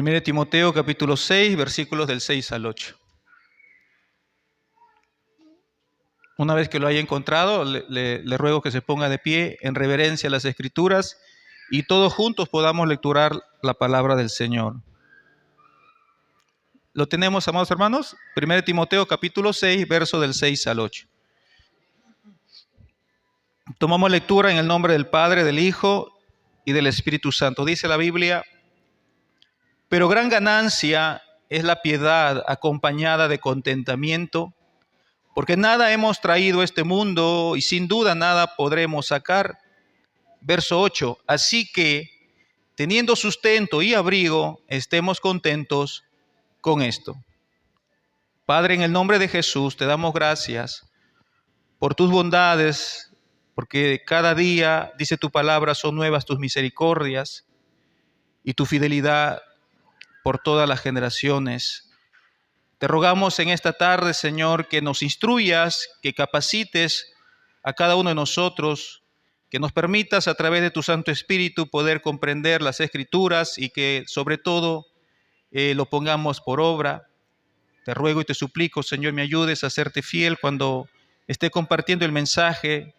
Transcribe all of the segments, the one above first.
1 Timoteo capítulo 6, versículos del 6 al 8. Una vez que lo haya encontrado, le ruego que se ponga de pie en reverencia a las Escrituras y todos juntos podamos lecturar la palabra del Señor. ¿Lo tenemos, amados hermanos? 1 Timoteo capítulo 6, verso del 6 al 8. Tomamos lectura en el nombre del Padre, del Hijo y del Espíritu Santo. Dice la Biblia: pero gran ganancia es la piedad acompañada de contentamiento, porque nada hemos traído a este mundo y sin duda nada podremos sacar. Verso 8, así que, teniendo sustento y abrigo, estemos contentos con esto. Padre, en el nombre de Jesús, te damos gracias por tus bondades, porque cada día, dice tu palabra, son nuevas tus misericordias y tu fidelidad por todas las generaciones. Te rogamos en esta tarde, Señor, que nos instruyas, que capacites a cada uno de nosotros, que nos permitas a través de tu Santo Espíritu poder comprender las Escrituras y que sobre todo lo pongamos por obra. Te ruego y te suplico, Señor, me ayudes a serte fiel cuando esté compartiendo el mensaje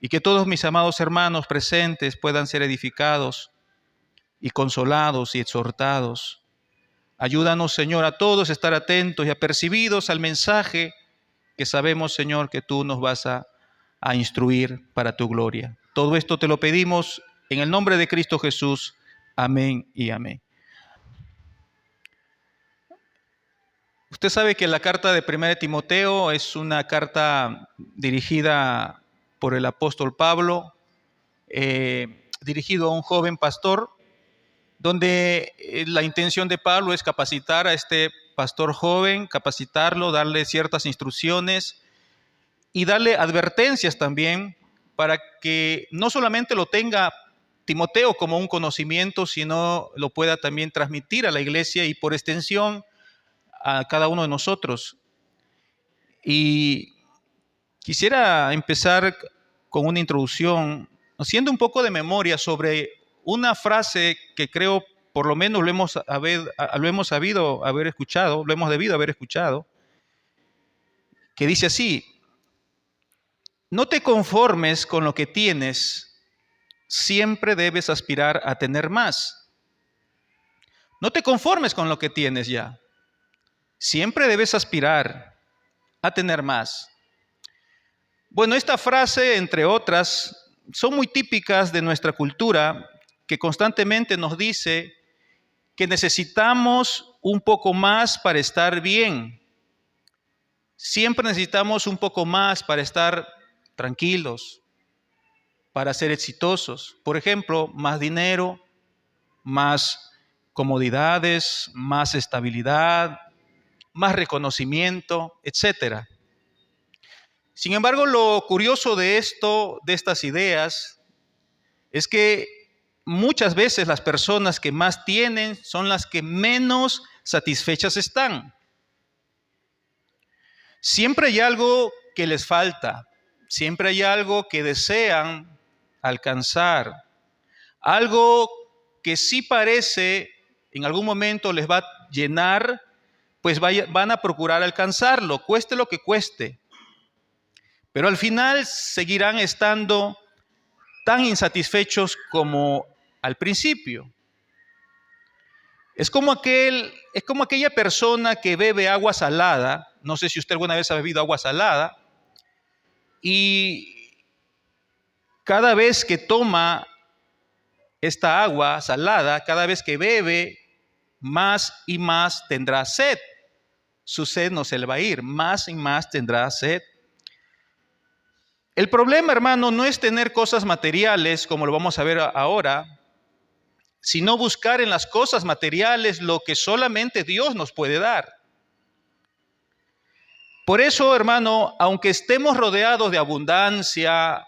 y que todos mis amados hermanos presentes puedan ser edificados y consolados y exhortados. Ayúdanos, Señor, a todos a estar atentos y apercibidos al mensaje que sabemos, Señor, que tú nos vas a instruir para tu gloria. Todo esto te lo pedimos en el nombre de Cristo Jesús. Amén y amén. Usted sabe que la carta de 1 Timoteo es una carta dirigida por el apóstol Pablo, dirigido a un joven pastor, donde la intención de Pablo es capacitar a este pastor joven, capacitarlo, darle ciertas instrucciones y darle advertencias también para que no solamente lo tenga Timoteo como un conocimiento, sino lo pueda también transmitir a la iglesia y por extensión a cada uno de nosotros. Y quisiera empezar con una introducción, haciendo un poco de memoria sobre una frase que creo por lo menos lo hemos debido haber escuchado, que dice así: no te conformes con lo que tienes, siempre debes aspirar a tener más. No te conformes con lo que tienes ya, siempre debes aspirar a tener más. Bueno, esta frase, entre otras, son muy típicas de nuestra cultura, que constantemente nos dice que necesitamos un poco más para estar bien. Siempre necesitamos un poco más para estar tranquilos, para ser exitosos. Por ejemplo, más dinero, más comodidades, más estabilidad, más reconocimiento, etc. Sin embargo, lo curioso de estas ideas, es que muchas veces las personas que más tienen son las que menos satisfechas están. Siempre hay algo que les falta, siempre hay algo que desean alcanzar, algo que sí parece en algún momento les va a llenar, pues van a procurar alcanzarlo, cueste lo que cueste. Pero al final seguirán estando tan insatisfechos como al principio. Es como aquella persona que bebe agua salada. No sé si usted alguna vez ha bebido agua salada. Y cada vez que toma esta agua salada, cada vez que bebe, más y más tendrá sed. Su sed no se le va a ir, más y más tendrá sed. El problema, hermano, no es tener cosas materiales, como lo vamos a ver ahora, sino buscar en las cosas materiales lo que solamente Dios nos puede dar. Por eso, hermano, aunque estemos rodeados de abundancia,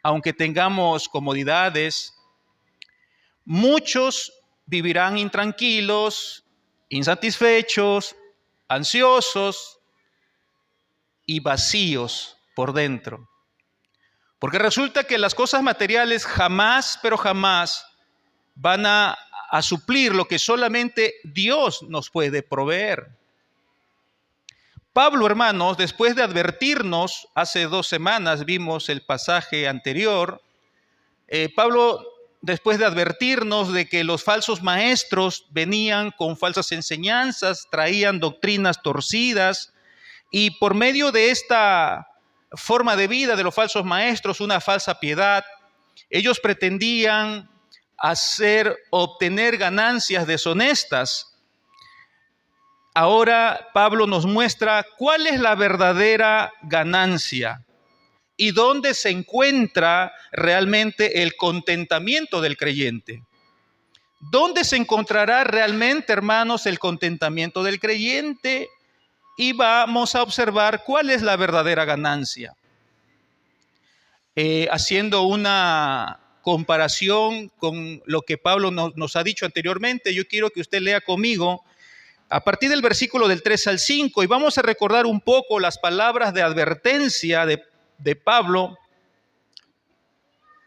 aunque tengamos comodidades, muchos vivirán intranquilos, insatisfechos, ansiosos y vacíos por dentro. Porque resulta que las cosas materiales jamás, pero jamás van a a suplir lo que solamente Dios nos puede proveer. Pablo, hermanos, después de advertirnos, hace 2 semanas vimos el pasaje anterior, Pablo, después de advertirnos de que los falsos maestros venían con falsas enseñanzas, traían doctrinas torcidas, y por medio de esta forma de vida de los falsos maestros, una falsa piedad, ellos pretendían obtener ganancias deshonestas. Ahora Pablo nos muestra cuál es la verdadera ganancia y dónde se encuentra realmente el contentamiento del creyente. ¿Dónde se encontrará realmente, hermanos, el contentamiento del creyente? Y vamos a observar cuál es la verdadera ganancia. Haciendo una comparación con lo que Pablo nos ha dicho anteriormente, yo quiero que usted lea conmigo a partir del versículo del 3 al 5, y vamos a recordar un poco las palabras de advertencia de Pablo,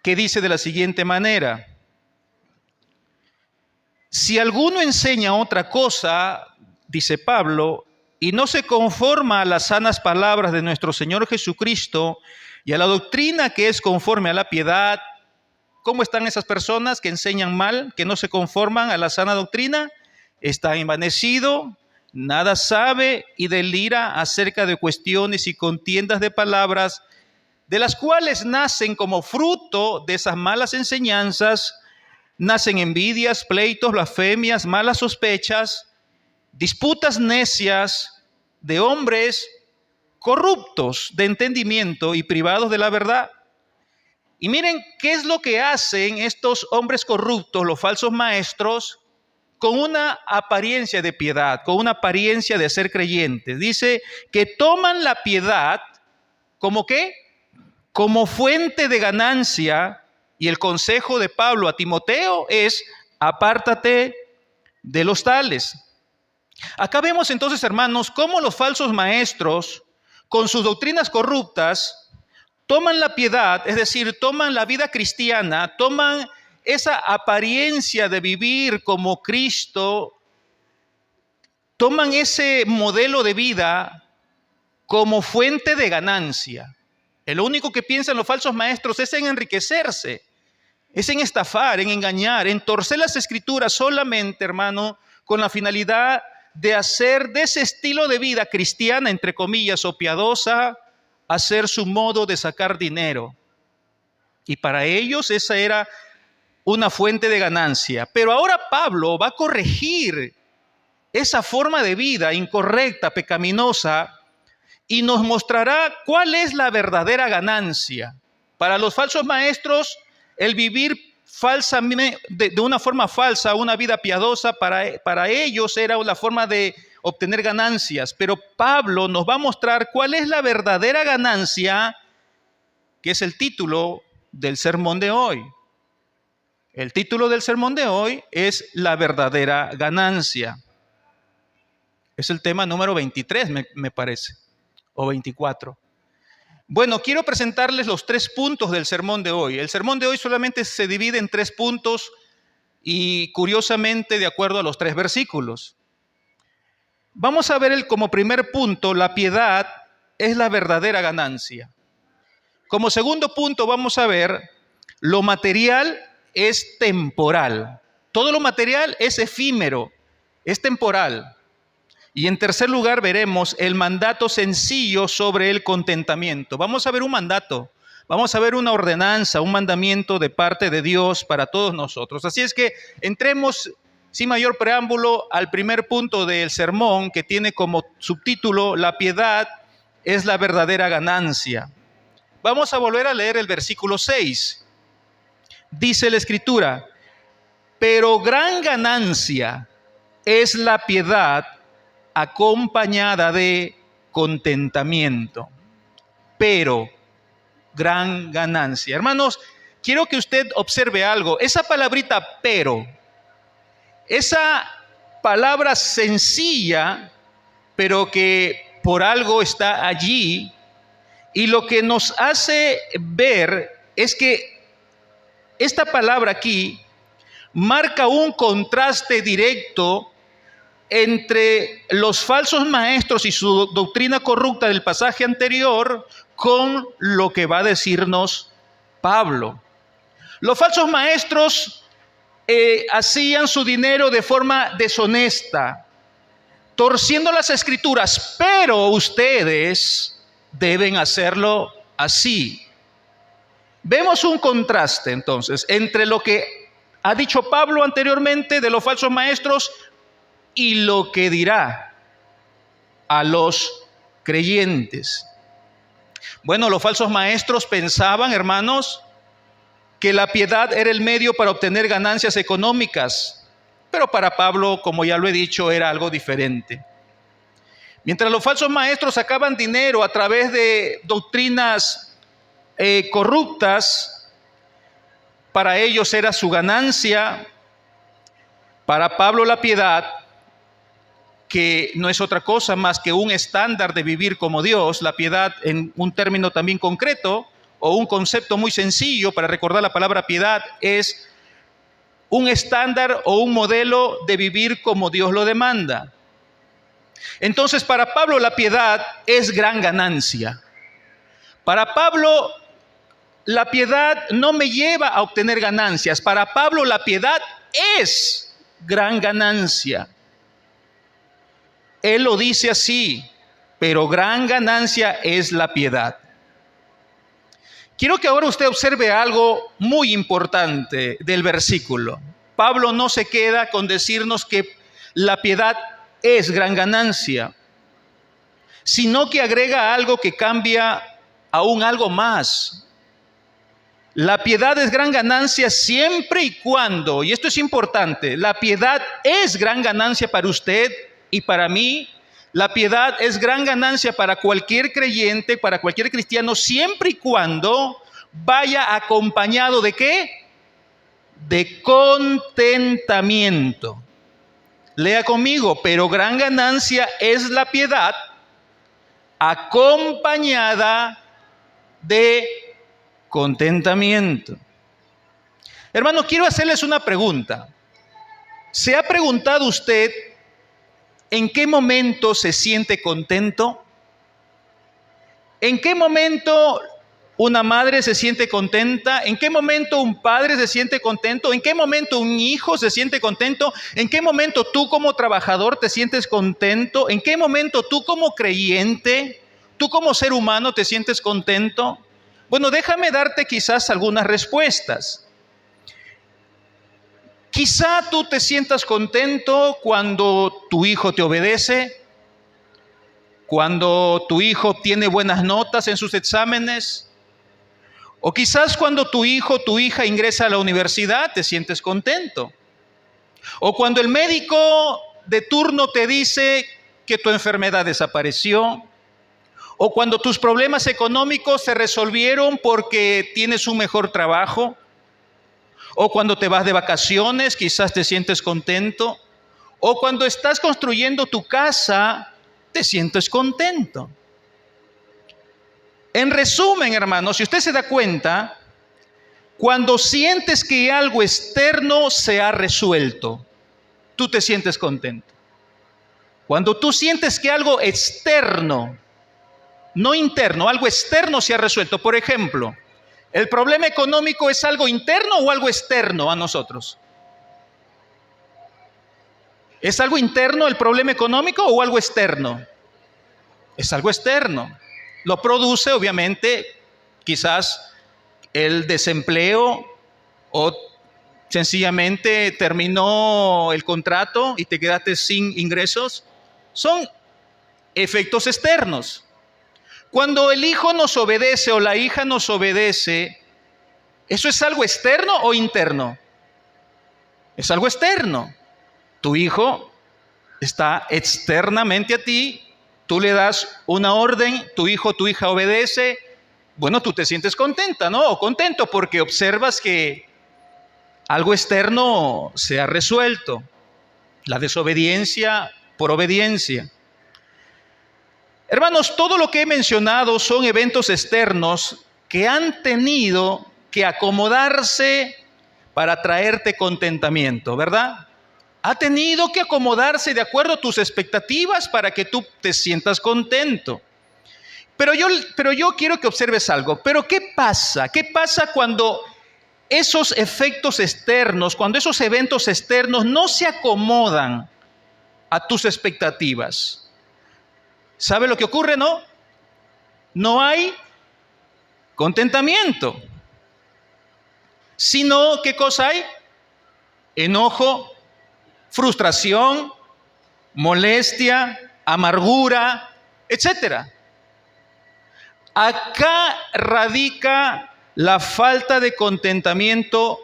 que dice de la siguiente manera: si alguno enseña otra cosa, dice Pablo, y no se conforma a las sanas palabras de nuestro Señor Jesucristo y a la doctrina que es conforme a la piedad, ¿cómo están esas personas que enseñan mal, que no se conforman a la sana doctrina? Está envanecido, nada sabe y delira acerca de cuestiones y contiendas de palabras, de las cuales nacen como fruto de esas malas enseñanzas, nacen envidias, pleitos, blasfemias, malas sospechas, disputas necias de hombres corruptos de entendimiento y privados de la verdad. Y miren qué es lo que hacen estos hombres corruptos, los falsos maestros, con una apariencia de piedad, con una apariencia de ser creyentes. Dice que toman la piedad como ¿qué? Como fuente de ganancia, y el consejo de Pablo a Timoteo es: apártate de los tales. Acá vemos entonces, hermanos, cómo los falsos maestros, con sus doctrinas corruptas, toman la piedad, es decir, toman la vida cristiana, toman esa apariencia de vivir como Cristo, toman ese modelo de vida como fuente de ganancia. Lo único que piensan los falsos maestros es en enriquecerse, es en estafar, en engañar, en torcer las escrituras solamente, hermano, con la finalidad de hacer de ese estilo de vida cristiana, entre comillas, o piadosa, hacer su modo de sacar dinero. Y para ellos esa era una fuente de ganancia. Pero ahora Pablo va a corregir esa forma de vida incorrecta, pecaminosa, y nos mostrará cuál es la verdadera ganancia. Para los falsos maestros, el vivir de una forma falsa, una vida piadosa, para ellos era una forma de obtener ganancias. Pero Pablo nos va a mostrar cuál es la verdadera ganancia, que es el título del sermón de hoy. El título del sermón de hoy es la verdadera ganancia. Es el tema número 23, me parece, o 24. Bueno, quiero presentarles los 3 puntos del sermón de hoy. El sermón de hoy solamente se divide en 3 puntos y curiosamente de acuerdo a los 3 versículos. Vamos a ver como primer punto: la piedad es la verdadera ganancia. Como segundo punto vamos a ver: lo material es temporal. Todo lo material es efímero, es temporal. Y en tercer lugar veremos el mandato sencillo sobre el contentamiento. Vamos a ver un mandato, vamos a ver una ordenanza, un mandamiento de parte de Dios para todos nosotros. Así es que entremos sin mayor preámbulo al primer punto del sermón, que tiene como subtítulo: la piedad es la verdadera ganancia. Vamos a volver a leer el versículo 6. Dice la Escritura: pero gran ganancia es la piedad acompañada de contentamiento. Pero gran ganancia. Hermanos, quiero que usted observe algo. Esa palabrita pero, esa palabra sencilla, pero que por algo está allí, y lo que nos hace ver es que esta palabra aquí marca un contraste directo entre los falsos maestros y su doctrina corrupta del pasaje anterior con lo que va a decirnos Pablo. Los falsos maestros hacían su dinero de forma deshonesta, torciendo las escrituras, pero ustedes deben hacerlo así. Vemos un contraste entonces entre lo que ha dicho Pablo anteriormente de los falsos maestros y lo que dirá a los creyentes. Bueno, los falsos maestros pensaban, hermanos, que la piedad era el medio para obtener ganancias económicas, pero para Pablo, como ya lo he dicho, era algo diferente. Mientras los falsos maestros sacaban dinero a través de doctrinas corruptas, para ellos era su ganancia. Para Pablo la piedad, que no es otra cosa más que un estándar de vivir como Dios, la piedad en un término también concreto o un concepto muy sencillo para recordar la palabra piedad, es un estándar o un modelo de vivir como Dios lo demanda. Entonces, para Pablo la piedad es gran ganancia. Para Pablo la piedad no me lleva a obtener ganancias. Para Pablo la piedad es gran ganancia. Él lo dice así, pero gran ganancia es la piedad. Quiero que ahora usted observe algo muy importante del versículo. Pablo no se queda con decirnos que la piedad es gran ganancia, sino que agrega algo que cambia aún algo más. La piedad es gran ganancia siempre y cuando, y esto es importante, la piedad es gran ganancia para usted y para mí. La piedad es gran ganancia para cualquier creyente, para cualquier cristiano, siempre y cuando vaya acompañado ¿de qué? De contentamiento. Lea conmigo, pero gran ganancia es la piedad acompañada de contentamiento. Hermano, quiero hacerles una pregunta. ¿Se ha preguntado usted en qué momento se siente contento? ¿En qué momento una madre se siente contenta? ¿En qué momento un padre se siente contento? ¿En qué momento un hijo se siente contento? ¿En qué momento tú como trabajador te sientes contento? ¿En qué momento tú como creyente, tú como ser humano te sientes contento? Bueno, déjame darte quizás algunas respuestas. Quizá tú te sientas contento cuando tu hijo te obedece, cuando tu hijo obtiene buenas notas en sus exámenes, o quizás cuando tu hijo o tu hija ingresa a la universidad te sientes contento, o cuando el médico de turno te dice que tu enfermedad desapareció, o cuando tus problemas económicos se resolvieron porque tienes un mejor trabajo, o cuando te vas de vacaciones, quizás te sientes contento, o cuando estás construyendo tu casa, te sientes contento. En resumen, hermanos, si usted se da cuenta, cuando sientes que algo externo se ha resuelto, tú te sientes contento. Cuando tú sientes que algo externo, no interno, algo externo se ha resuelto. Por ejemplo, ¿el problema económico es algo interno o algo externo a nosotros? ¿Es algo interno el problema económico o algo externo? Es algo externo. Lo produce, obviamente, quizás el desempleo o sencillamente terminó el contrato y te quedaste sin ingresos. Son efectos externos. Cuando el hijo nos obedece o la hija nos obedece, ¿eso es algo externo o interno? Es algo externo. Tu hijo está externamente a ti, tú le das una orden, tu hijo o tu hija obedece, bueno, tú te sientes contenta, ¿no? O contento porque observas que algo externo se ha resuelto. La desobediencia por obediencia. Hermanos, todo lo que he mencionado son eventos externos que han tenido que acomodarse para traerte contentamiento, ¿verdad? Ha tenido que acomodarse de acuerdo a tus expectativas para que tú te sientas contento. Pero yo quiero que observes algo. ¿Pero qué pasa? ¿Qué pasa cuando esos efectos externos, cuando esos eventos externos no se acomodan a tus expectativas? ¿Sabe lo que ocurre, no? No hay contentamiento. Sino, ¿qué cosa hay? Enojo, frustración, molestia, amargura, etcétera. Acá radica la falta de contentamiento,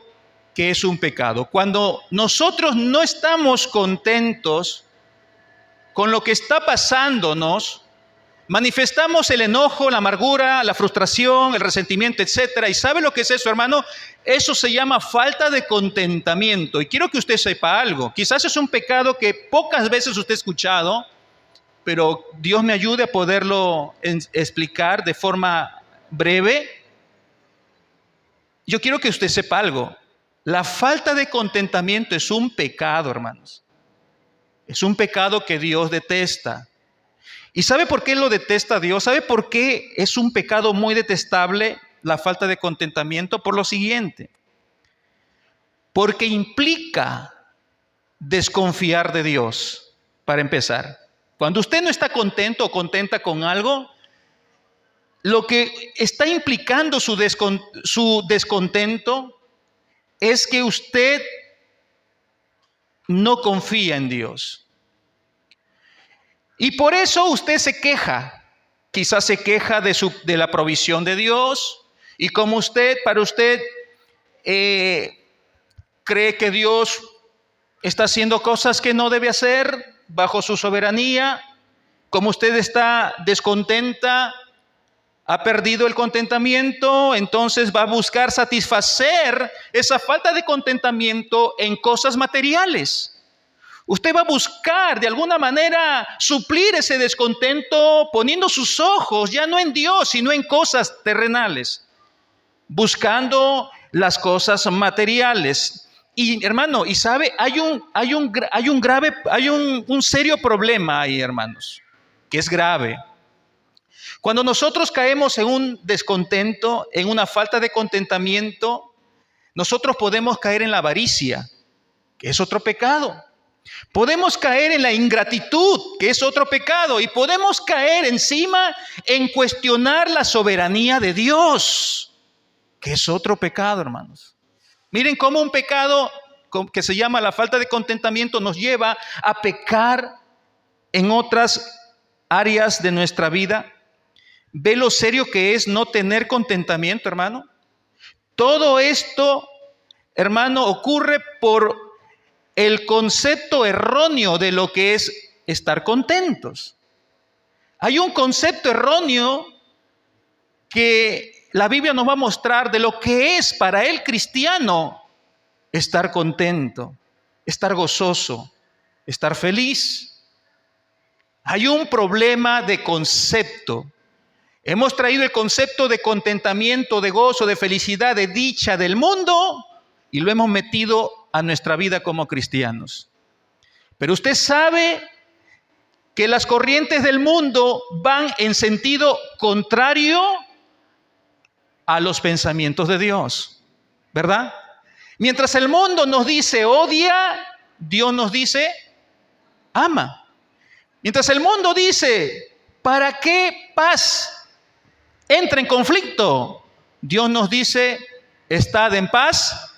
que es un pecado. Cuando nosotros no estamos contentos con lo que está pasándonos, manifestamos el enojo, la amargura, la frustración, el resentimiento, etcétera. ¿Y sabe lo que es eso, hermano? Eso se llama falta de contentamiento. Y quiero que usted sepa algo. Quizás es un pecado que pocas veces usted ha escuchado, pero Dios me ayude a poderlo explicar de forma breve. Yo quiero que usted sepa algo. La falta de contentamiento es un pecado, hermanos. Es un pecado que Dios detesta. ¿Y sabe por qué lo detesta Dios? ¿Sabe por qué es un pecado muy detestable la falta de contentamiento? Por lo siguiente. Porque implica desconfiar de Dios, para empezar. Cuando usted no está contento o contenta con algo, lo que está implicando su descontento es que usted no confía en Dios. Y por eso usted se queja. Quizás se queja de la provisión de Dios. Y como para usted cree que Dios está haciendo cosas que no debe hacer bajo su soberanía, como usted está descontenta, ha perdido el contentamiento, entonces va a buscar satisfacer esa falta de contentamiento en cosas materiales. Usted va a buscar de alguna manera suplir ese descontento poniendo sus ojos ya no en Dios, sino en cosas terrenales, buscando las cosas materiales. Y hermano, y sabe, hay un serio problema ahí, hermanos, que es grave. Cuando nosotros caemos en un descontento, en una falta de contentamiento, nosotros podemos caer en la avaricia, que es otro pecado. Podemos caer en la ingratitud, que es otro pecado. Y podemos caer encima en cuestionar la soberanía de Dios, que es otro pecado, hermanos. Miren cómo un pecado que se llama la falta de contentamiento nos lleva a pecar en otras áreas de nuestra vida. ¿Ve lo serio que es no tener contentamiento, hermano? Todo esto, hermano, ocurre por el concepto erróneo de lo que es estar contentos. Hay un concepto erróneo que la Biblia nos va a mostrar de lo que es para el cristiano estar contento, estar gozoso, estar feliz. Hay un problema de concepto. Hemos traído el concepto de contentamiento, de gozo, de felicidad, de dicha del mundo y lo hemos metido a nuestra vida como cristianos. Pero usted sabe que las corrientes del mundo van en sentido contrario a los pensamientos de Dios, ¿verdad? Mientras el mundo nos dice odia, Dios nos dice ama. Mientras el mundo dice, ¿para qué paz entra en conflicto? Dios nos dice, estad en paz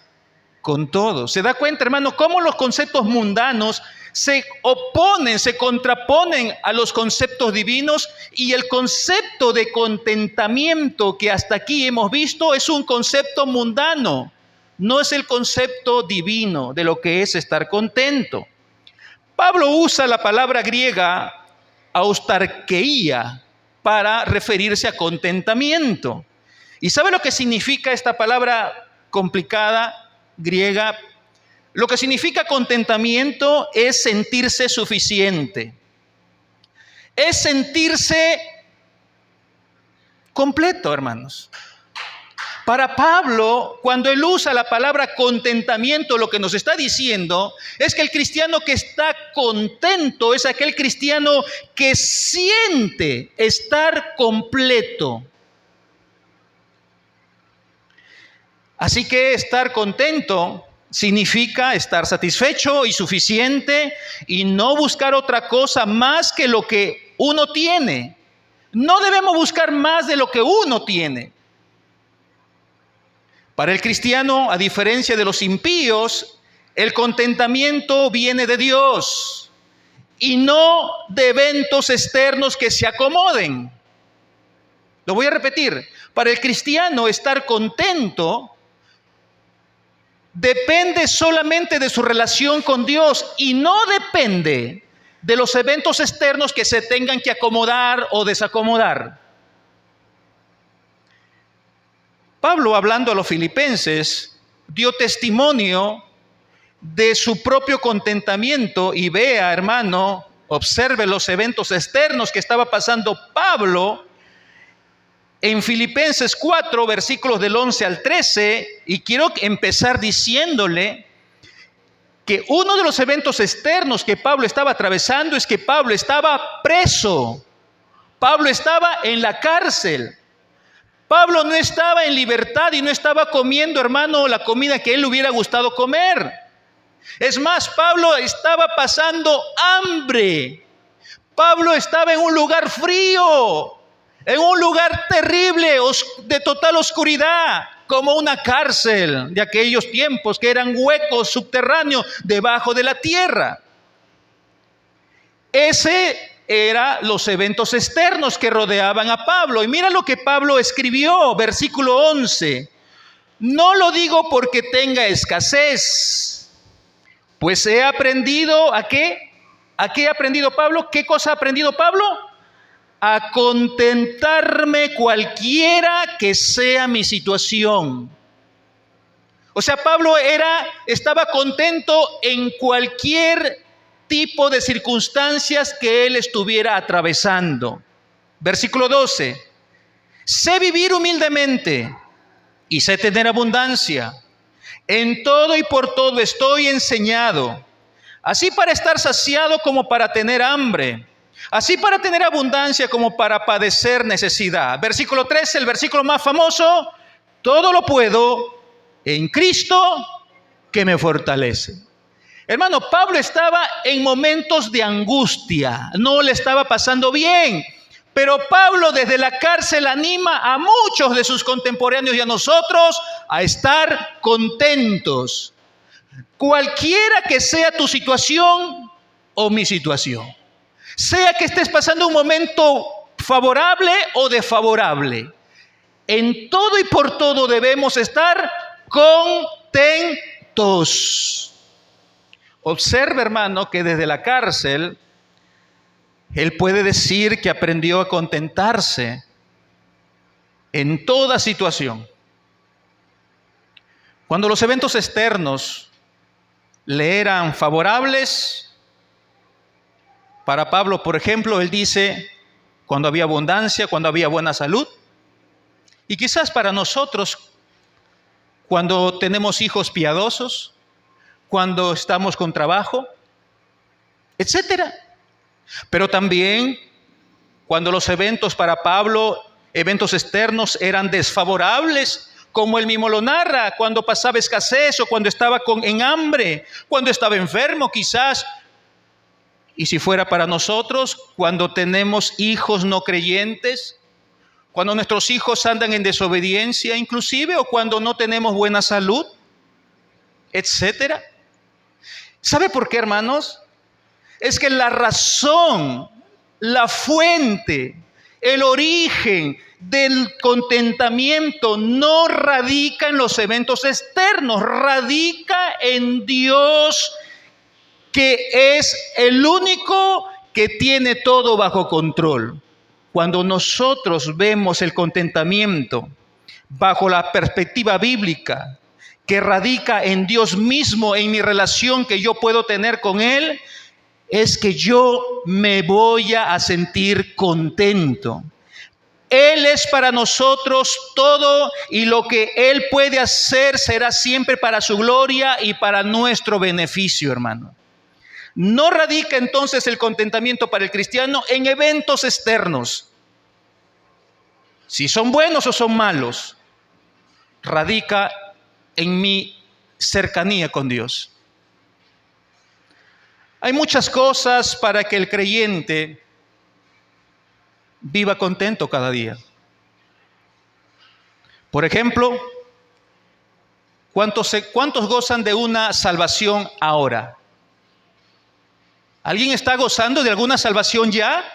con todos. ¿Se da cuenta, hermano, cómo los conceptos mundanos se oponen, se contraponen a los conceptos divinos? Y el concepto de contentamiento que hasta aquí hemos visto es un concepto mundano, no es el concepto divino de lo que es estar contento. Pablo usa la palabra griega austarkeia para referirse a contentamiento. ¿Y sabe lo que significa esta palabra complicada griega? Lo que significa contentamiento es sentirse suficiente. Es sentirse completo, hermanos. Para Pablo, cuando él usa la palabra contentamiento, lo que nos está diciendo es que el cristiano que está contento es aquel cristiano que siente estar completo. Así que estar contento significa estar satisfecho y suficiente y no buscar otra cosa más que lo que uno tiene. No debemos buscar más de lo que uno tiene. Para el cristiano, a diferencia de los impíos, el contentamiento viene de Dios y no de eventos externos que se acomoden. Lo voy a repetir. Para el cristiano, estar contento depende solamente de su relación con Dios y no depende de los eventos externos que se tengan que acomodar o desacomodar. Pablo, hablando a los filipenses, dio testimonio de su propio contentamiento y vea, hermano, observe los eventos externos que estaba pasando Pablo en Filipenses 4, versículos del 11 al 13, y quiero empezar diciéndole que uno de los eventos externos que Pablo estaba atravesando es que Pablo estaba preso. Pablo estaba en la cárcel. Pablo no estaba en libertad y no estaba comiendo, hermano, la comida que él le hubiera gustado comer. Es más, Pablo estaba pasando hambre. Pablo estaba en un lugar frío, en un lugar terrible, de total oscuridad, como una cárcel de aquellos tiempos que eran huecos subterráneos debajo de la tierra. Ese eran los eventos externos que rodeaban a Pablo. Y mira lo que Pablo escribió, versículo 11. No lo digo porque tenga escasez, pues he aprendido ¿a qué? ¿A qué ha aprendido Pablo? ¿Qué cosa ha aprendido Pablo? A contentarme cualquiera que sea mi situación. O sea, Pablo estaba contento en cualquier tipo de circunstancias que él estuviera atravesando. Versículo 12. Sé vivir humildemente y sé tener abundancia. En todo y por todo estoy enseñado, así para estar saciado como para tener hambre, así para tener abundancia como para padecer necesidad. Versículo 13, el versículo más famoso. Todo lo puedo en Cristo que me fortalece. Hermano, Pablo estaba en momentos de angustia, no le estaba pasando bien. Pero Pablo desde la cárcel anima a muchos de sus contemporáneos y a nosotros a estar contentos. Cualquiera que sea tu situación o mi situación. Sea que estés pasando un momento favorable o desfavorable. En todo y por todo debemos estar contentos. Observe, hermano, que desde la cárcel él puede decir que aprendió a contentarse en toda situación. Cuando los eventos externos le eran favorables, para Pablo, por ejemplo, él dice, cuando había abundancia, cuando había buena salud, y quizás para nosotros, cuando tenemos hijos piadosos, cuando estamos con trabajo, etcétera. Pero también cuando los eventos para Pablo, eventos externos, eran desfavorables, como él mismo lo narra, cuando pasaba escasez o cuando estaba en hambre, cuando estaba enfermo quizás. Y si fuera para nosotros, cuando tenemos hijos no creyentes, cuando nuestros hijos andan en desobediencia inclusive, o cuando no tenemos buena salud, etcétera. ¿Sabe por qué, hermanos? Es que la razón, la fuente, el origen del contentamiento no radica en los eventos externos, radica en Dios, que es el único que tiene todo bajo control. Cuando nosotros vemos el contentamiento bajo la perspectiva bíblica, que radica en Dios mismo, en mi relación que yo puedo tener con Él, es que yo me voy a sentir contento. Él es para nosotros todo y lo que Él puede hacer será siempre para su gloria y para nuestro beneficio, hermano. No radica entonces el contentamiento para el cristiano en eventos externos. Si son buenos o son malos, radica en mi cercanía con Dios. Hay muchas cosas para que el creyente viva contento cada día. Por ejemplo, ¿cuántos gozan de una salvación ahora? ¿Alguien está gozando de alguna salvación ya?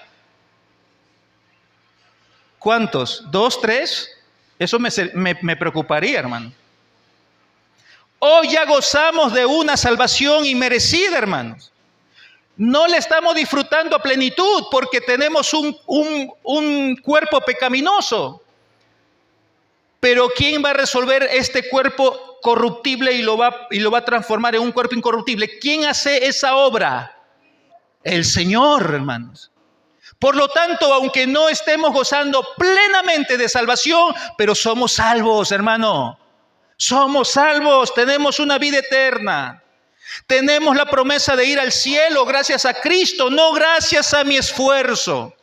¿Cuántos? ¿2, 3? Eso me preocuparía, hermano. Hoy ya gozamos de una salvación inmerecida, hermanos. No le estamos disfrutando a plenitud porque tenemos un cuerpo pecaminoso. Pero ¿quién va a resolver este cuerpo corruptible y lo va a transformar en un cuerpo incorruptible? ¿Quién hace esa obra? El Señor, hermanos. Por lo tanto, aunque no estemos gozando plenamente de salvación, pero somos salvos, hermano. Somos salvos, tenemos una vida eterna. Tenemos la promesa de ir al cielo gracias a Cristo, no gracias a mi esfuerzo.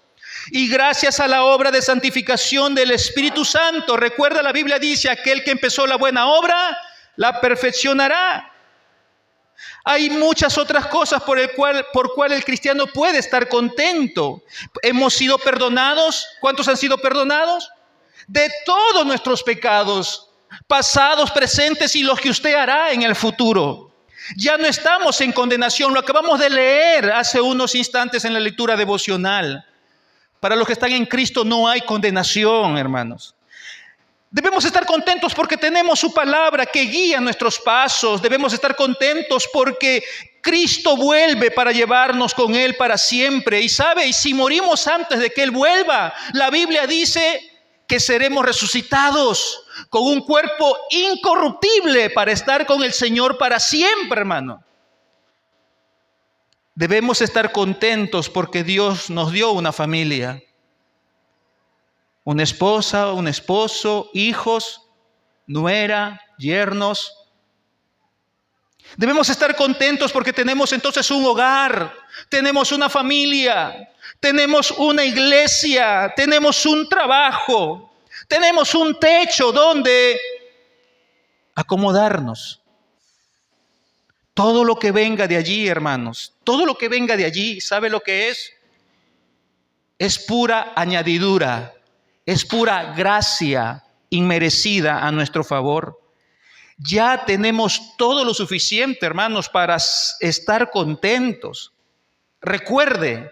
Y gracias a la obra de santificación del Espíritu Santo. Recuerda, la Biblia dice, aquel que empezó la buena obra, la perfeccionará. Hay muchas otras cosas por cual el cristiano puede estar contento. Hemos sido perdonados. ¿Cuántos han sido perdonados? De todos nuestros pecados, pasados, presentes y los que usted hará en el futuro. Ya no estamos en condenación. Lo acabamos de leer hace unos instantes en la lectura devocional. Para los que están en Cristo no hay condenación, hermanos. Debemos estar contentos porque tenemos su palabra que guía nuestros pasos. Debemos estar contentos porque Cristo vuelve para llevarnos con Él para siempre. Y sabe, y si morimos antes de que Él vuelva, la Biblia dice que seremos resucitados con un cuerpo incorruptible para estar con el Señor para siempre, hermano. Debemos estar contentos porque Dios nos dio una familia. Una esposa, un esposo, hijos, nuera, yernos. Debemos estar contentos porque tenemos entonces un hogar, tenemos una familia, tenemos una iglesia, tenemos un trabajo, tenemos un techo donde acomodarnos. Todo lo que venga de allí, hermanos, todo lo que venga de allí, ¿sabe lo que es? Es pura añadidura. Es pura gracia inmerecida a nuestro favor. Ya tenemos todo lo suficiente, hermanos, para estar contentos. Recuerde,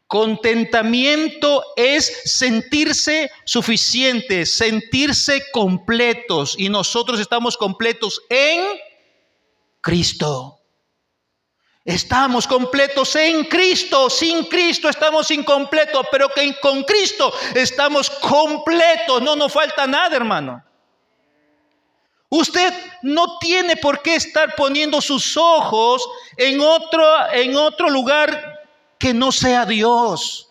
contentamiento es sentirse suficientes, sentirse completos. Y nosotros estamos completos en Cristo. Estamos completos en Cristo. Sin Cristo estamos incompletos, pero que con Cristo estamos completos. No nos falta nada, hermano. Usted no tiene por qué estar poniendo sus ojos en otro lugar que no sea Dios.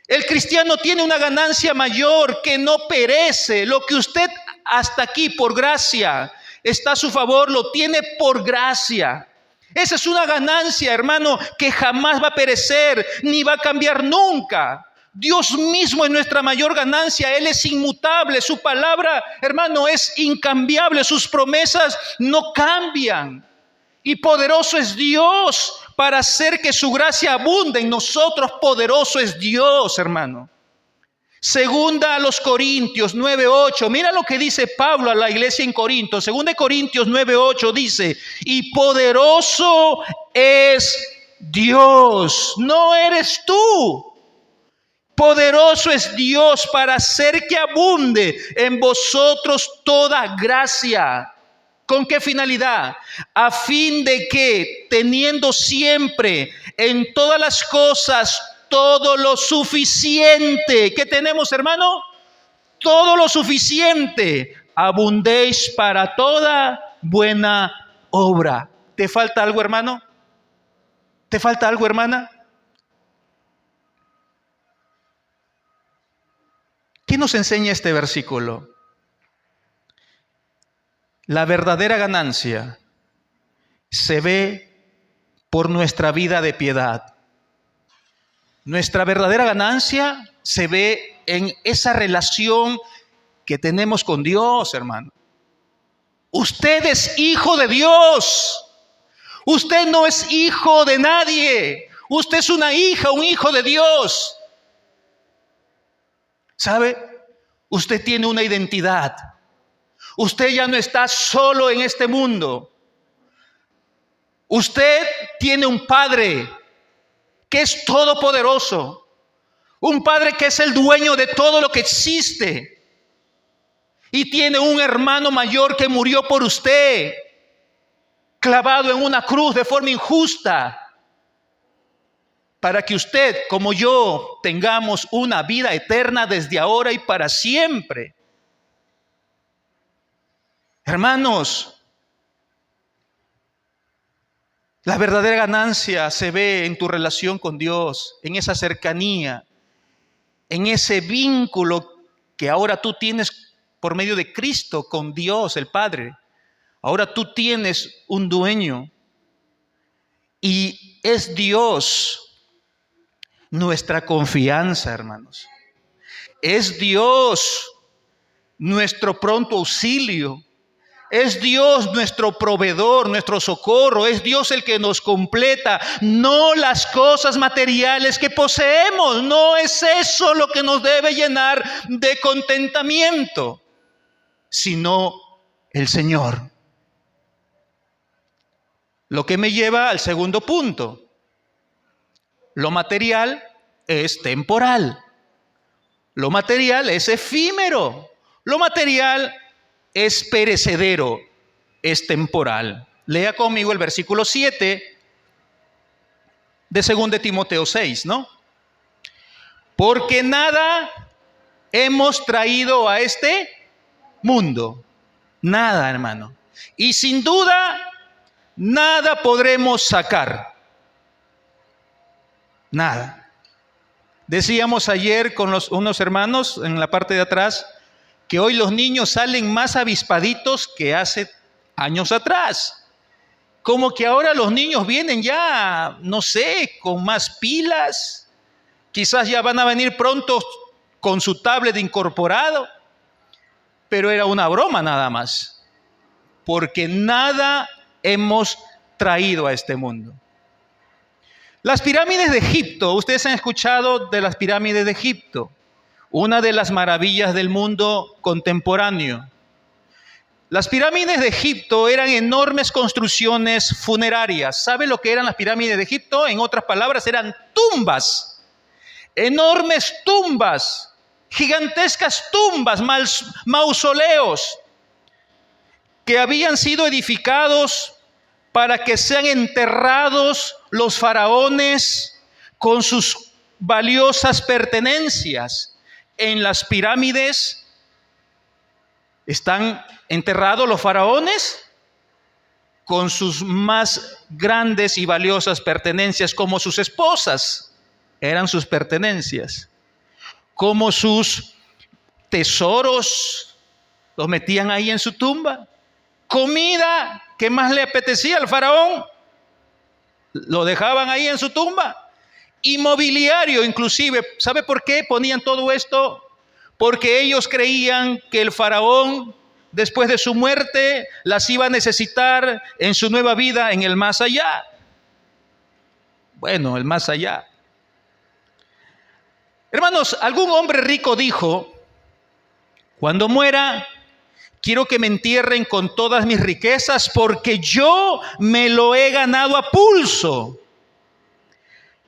El cristiano tiene una ganancia mayor que no perece. Lo que usted hasta aquí por gracia está a su favor, lo tiene por gracia. Esa es una ganancia, hermano, que jamás va a perecer, ni va a cambiar nunca. Dios mismo es nuestra mayor ganancia. Él es inmutable. Su palabra, hermano, es incambiable. Sus promesas no cambian. Y poderoso es Dios para hacer que su gracia abunde en nosotros. Poderoso es Dios, hermano. Segunda a los Corintios 9:8. Mira lo que dice Pablo a la iglesia en Corinto. Segunda de Corintios 9:8 dice: y poderoso es Dios, no eres tú. Poderoso es Dios para hacer que abunde en vosotros toda gracia. ¿Con qué finalidad? A fin de que, teniendo siempre en todas las cosas todo lo suficiente. ¿Qué tenemos, hermano? Todo lo suficiente. Abundéis para toda buena obra. ¿Te falta algo, hermano? ¿Te falta algo, hermana? ¿Qué nos enseña este versículo? La verdadera ganancia se ve por nuestra vida de piedad. Nuestra verdadera ganancia se ve en esa relación que tenemos con Dios, hermano. Usted es hijo de Dios. Usted no es hijo de nadie. Usted es una hija, un hijo de Dios. ¿Sabe? Usted tiene una identidad. Usted ya no está solo en este mundo. Usted tiene un Padre que es todopoderoso. Un Padre que es el dueño de todo lo que existe. Y tiene un hermano mayor que murió por usted, clavado en una cruz de forma injusta, para que usted, como yo, tengamos una vida eterna desde ahora y para siempre. Hermanos, la verdadera ganancia se ve en tu relación con Dios, en esa cercanía, en ese vínculo que ahora tú tienes por medio de Cristo con Dios, el Padre. Ahora tú tienes un dueño y es Dios nuestra confianza, hermanos. Es Dios nuestro pronto auxilio. Es Dios nuestro proveedor, nuestro socorro. Es Dios el que nos completa, no las cosas materiales que poseemos. No es eso lo que nos debe llenar de contentamiento, sino el Señor. Lo que me lleva al segundo punto. Lo material es temporal. Lo material es efímero. Lo material es perecedero, es temporal. Lea conmigo el versículo 7 de 2 de Timoteo 6, ¿no? Porque nada hemos traído a este mundo. Nada, hermano. Y sin duda, nada podremos sacar. Nada. Decíamos ayer con unos hermanos en la parte de atrás que hoy los niños salen más avispaditos que hace años atrás. Como que ahora los niños vienen ya, no sé, con más pilas. Quizás ya van a venir pronto con su tablet incorporado. Pero era una broma nada más. Porque nada hemos traído a este mundo. Las pirámides de Egipto, ustedes han escuchado de las pirámides de Egipto, una de las maravillas del mundo contemporáneo. Las pirámides de Egipto eran enormes construcciones funerarias. ¿Sabe lo que eran las pirámides de Egipto? En otras palabras, eran tumbas, enormes tumbas, gigantescas tumbas, mausoleos, que habían sido edificados para que sean enterrados los faraones con sus valiosas pertenencias. En las pirámides están enterrados los faraones con sus más grandes y valiosas pertenencias, como sus esposas, eran sus pertenencias, como sus tesoros, los metían ahí en su tumba. Comida que más le apetecía al faraón, lo dejaban ahí en su tumba. Y mobiliario inclusive. ¿Sabe por qué ponían todo esto? Porque ellos creían que el faraón, después de su muerte, las iba a necesitar en su nueva vida en el más allá. Bueno, el más allá. Hermanos, algún hombre rico dijo: cuando muera, quiero que me entierren con todas mis riquezas porque yo me lo he ganado a pulso.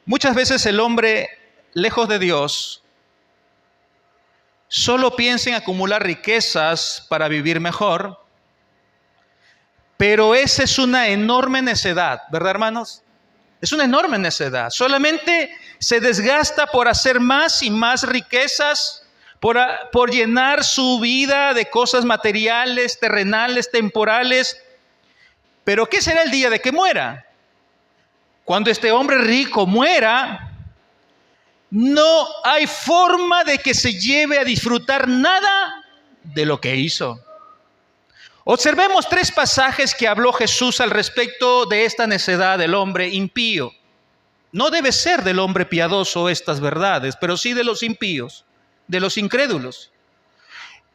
Muchas veces el hombre, lejos de Dios, solo piensa en acumular riquezas para vivir mejor, pero esa es una enorme necedad, ¿verdad, hermanos? Es una enorme necedad. Solamente se desgasta por hacer más y más riquezas, por llenar su vida de cosas materiales, terrenales, temporales. Pero ¿qué será el día de que muera? Cuando este hombre rico muera, no hay forma de que se lleve a disfrutar nada de lo que hizo. Observemos 3 pasajes que habló Jesús al respecto de esta necedad del hombre impío. No debe ser del hombre piadoso estas verdades, pero sí de los impíos, de los incrédulos.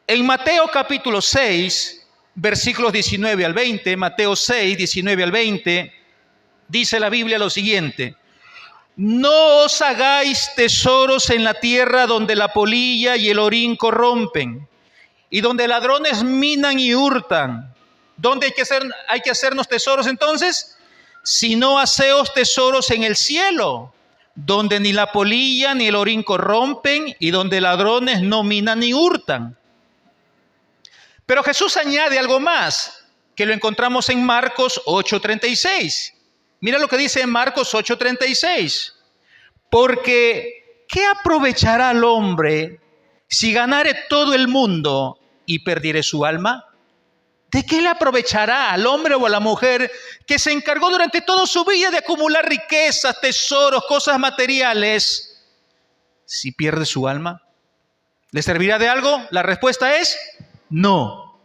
En Mateo capítulo 6, versículos 19 al 20, Mateo 6, 19 al 20, dice la Biblia lo siguiente: no os hagáis tesoros en la tierra donde la polilla y el orín corrompen, y donde ladrones minan y hurtan. ¿Dónde hay que hacernos tesoros entonces? Sino haceos tesoros en el cielo, donde ni la polilla ni el orín corrompen, y donde ladrones no minan ni hurtan. Pero Jesús añade algo más, que lo encontramos en Marcos 8:36. Mira lo que dice en Marcos 8:36. Porque, ¿qué aprovechará el hombre si ganare todo el mundo y perdiere su alma? ¿De qué le aprovechará al hombre o a la mujer que se encargó durante toda su vida de acumular riquezas, tesoros, cosas materiales, si pierde su alma? ¿Le servirá de algo? La respuesta es no.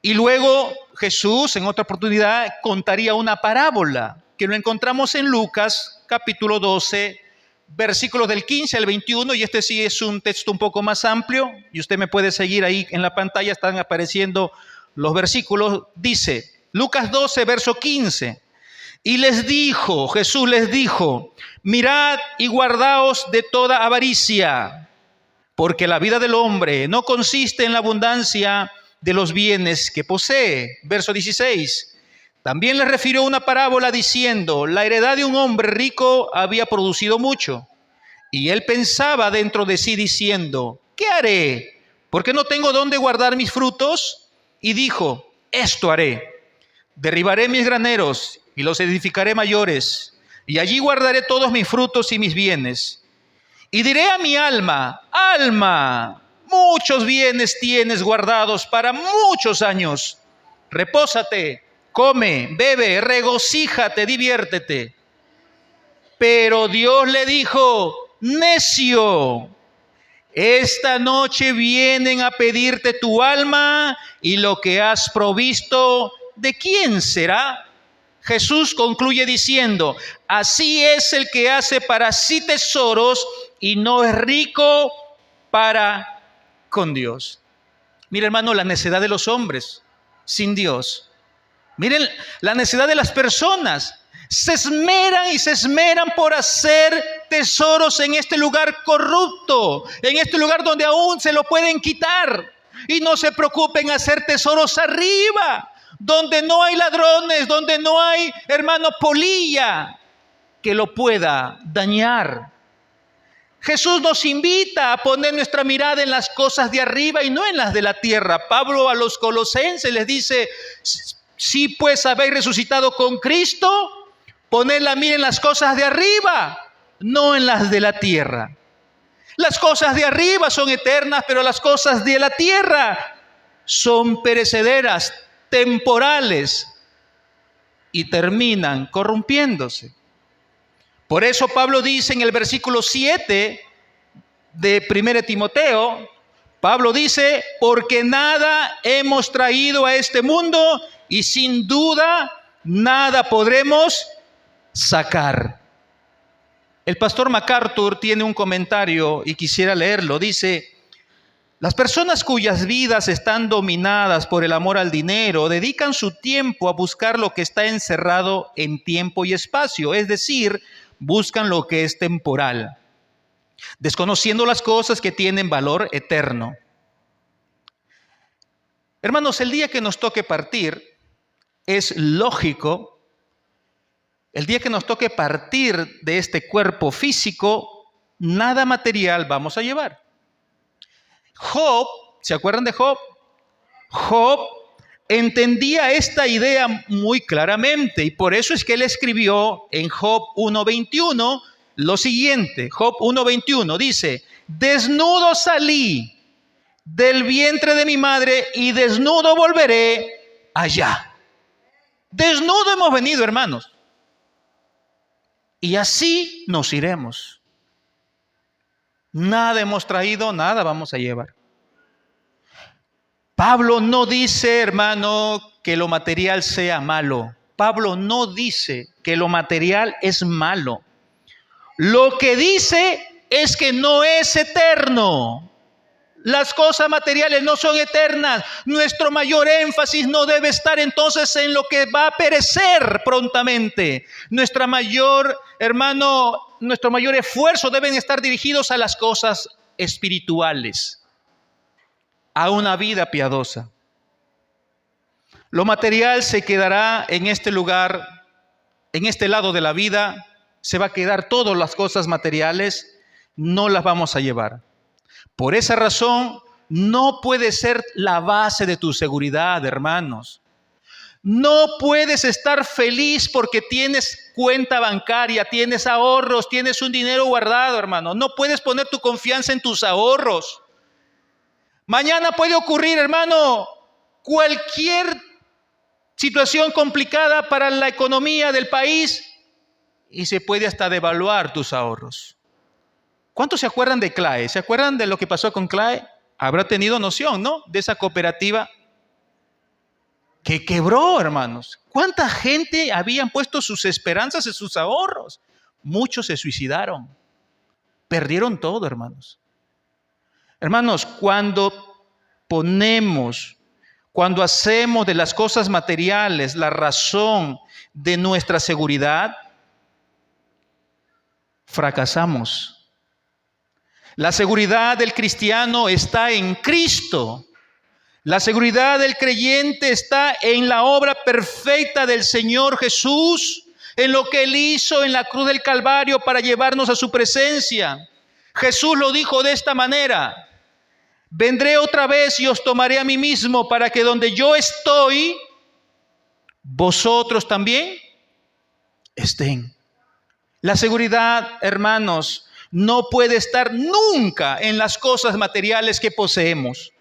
Y luego Jesús en otra oportunidad contaría una parábola que lo encontramos en Lucas capítulo 12, versículos del 15 al 21, y este sí es un texto un poco más amplio, y usted me puede seguir ahí en la pantalla, están apareciendo los versículos. Dice, Lucas 12, verso 15, y Jesús les dijo, mirad y guardaos de toda avaricia, porque la vida del hombre no consiste en la abundancia de los bienes que posee. Verso 16, también les refirió una parábola diciendo, la heredad de un hombre rico había producido mucho. Y él pensaba dentro de sí diciendo, ¿qué haré? Porque no tengo dónde guardar mis frutos. Y dijo, esto haré, derribaré mis graneros y los edificaré mayores, y allí guardaré todos mis frutos y mis bienes. Y diré a mi alma, alma, muchos bienes tienes guardados para muchos años. Repósate, come, bebe, regocíjate, diviértete. Pero Dios le dijo, necio, esta noche vienen a pedirte tu alma y lo que has provisto, ¿de quién será? Jesús concluye diciendo, así es el que hace para sí tesoros y no es rico para con Dios. Mira, hermano, la necedad de los hombres sin Dios. Miren la necedad de las personas. Se esmeran y se esmeran por hacer tesoros en este lugar corrupto, en este lugar donde aún se lo pueden quitar. Y no se preocupen en hacer tesoros arriba, donde no hay ladrones, donde no hay, hermano, polilla que lo pueda dañar. Jesús nos invita a poner nuestra mirada en las cosas de arriba y no en las de la tierra. Pablo a los colosenses les dice, si pues habéis resucitado con Cristo, poned la mira en las cosas de arriba, no en las de la tierra. Las cosas de arriba son eternas, pero las cosas de la tierra son perecederas, temporales y terminan corrompiéndose. Por eso Pablo dice en el versículo 7 de 1 Timoteo, Pablo dice, porque nada hemos traído a este mundo y sin duda nada podremos sacar. El pastor MacArthur tiene un comentario y quisiera leerlo. Dice, las personas cuyas vidas están dominadas por el amor al dinero dedican su tiempo a buscar lo que está encerrado en tiempo y espacio, es decir, buscan lo que es temporal, desconociendo las cosas que tienen valor eterno. Hermanos, el día que nos toque partir, es lógico, el día que nos toque partir de este cuerpo físico, nada material vamos a llevar. Job, ¿se acuerdan de Job? Job entendía esta idea muy claramente y por eso es que él escribió en Job 1:21 lo siguiente. Job 1:21 dice, desnudo salí del vientre de mi madre y desnudo volveré allá. Desnudo hemos venido, hermanos, y así nos iremos. Nada hemos traído, nada vamos a llevar. Pablo no dice, hermano, que lo material sea malo. Pablo no dice que lo material es malo. Lo que dice es que no es eterno. Las cosas materiales no son eternas. Nuestro mayor énfasis no debe estar entonces en lo que va a perecer prontamente. Nuestro mayor esfuerzo deben estar dirigidos a las cosas espirituales, a una vida piadosa. Lo material se quedará en este lugar, en este lado de la vida, se va a quedar todas las cosas materiales, no las vamos a llevar. Por esa razón, no puede ser la base de tu seguridad, hermanos. No puedes estar feliz porque tienes cuenta bancaria, tienes ahorros, tienes un dinero guardado, hermano. No puedes poner tu confianza en tus ahorros. Mañana puede ocurrir, hermano, cualquier situación complicada para la economía del país y se puede hasta devaluar tus ahorros. ¿Cuántos se acuerdan de CLAE? ¿Se acuerdan de lo que pasó con CLAE? Habrá tenido noción, ¿no? De esa cooperativa que quebró, hermanos. ¿Cuánta gente habían puesto sus esperanzas en sus ahorros? Muchos se suicidaron. Perdieron todo, hermanos. Hermanos, cuando hacemos de las cosas materiales la razón de nuestra seguridad, fracasamos. La seguridad del cristiano está en Cristo. La seguridad del creyente está en la obra perfecta del Señor Jesús, en lo que Él hizo en la cruz del Calvario para llevarnos a su presencia. Jesús lo dijo de esta manera: vendré otra vez y os tomaré a mí mismo para que donde yo estoy, vosotros también estén. La seguridad, hermanos, no puede estar nunca en las cosas materiales que poseemos.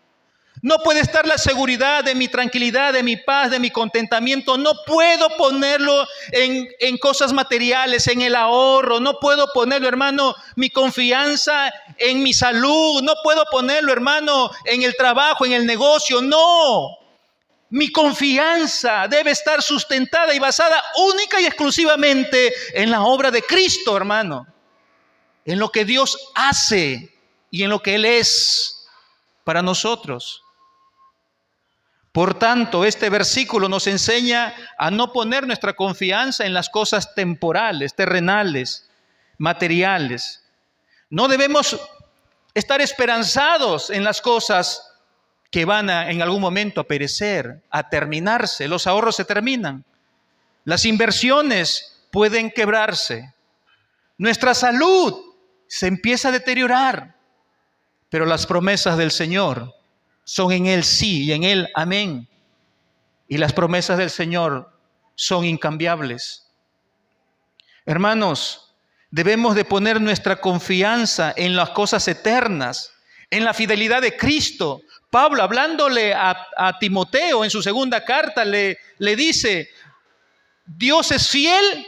No puede estar la seguridad de mi tranquilidad, de mi paz, de mi contentamiento. No puedo ponerlo en cosas materiales, en el ahorro. No puedo ponerlo, hermano, mi confianza en mi salud. No puedo ponerlo, hermano, en el trabajo, en el negocio. No. Mi confianza debe estar sustentada y basada única y exclusivamente en la obra de Cristo, hermano. En lo que Dios hace y en lo que Él es para nosotros. Por tanto, este versículo nos enseña a no poner nuestra confianza en las cosas temporales, terrenales, materiales. No debemos estar esperanzados en las cosas que van en algún momento a perecer, a terminarse. Los ahorros se terminan. Las inversiones pueden quebrarse. Nuestra salud se empieza a deteriorar. Pero las promesas del Señor son en Él sí y en Él amén. Y las promesas del Señor son incambiables. Hermanos, debemos de poner nuestra confianza en las cosas eternas, en la fidelidad de Cristo. Pablo, hablándole a Timoteo en su segunda carta, le dice: Dios es fiel,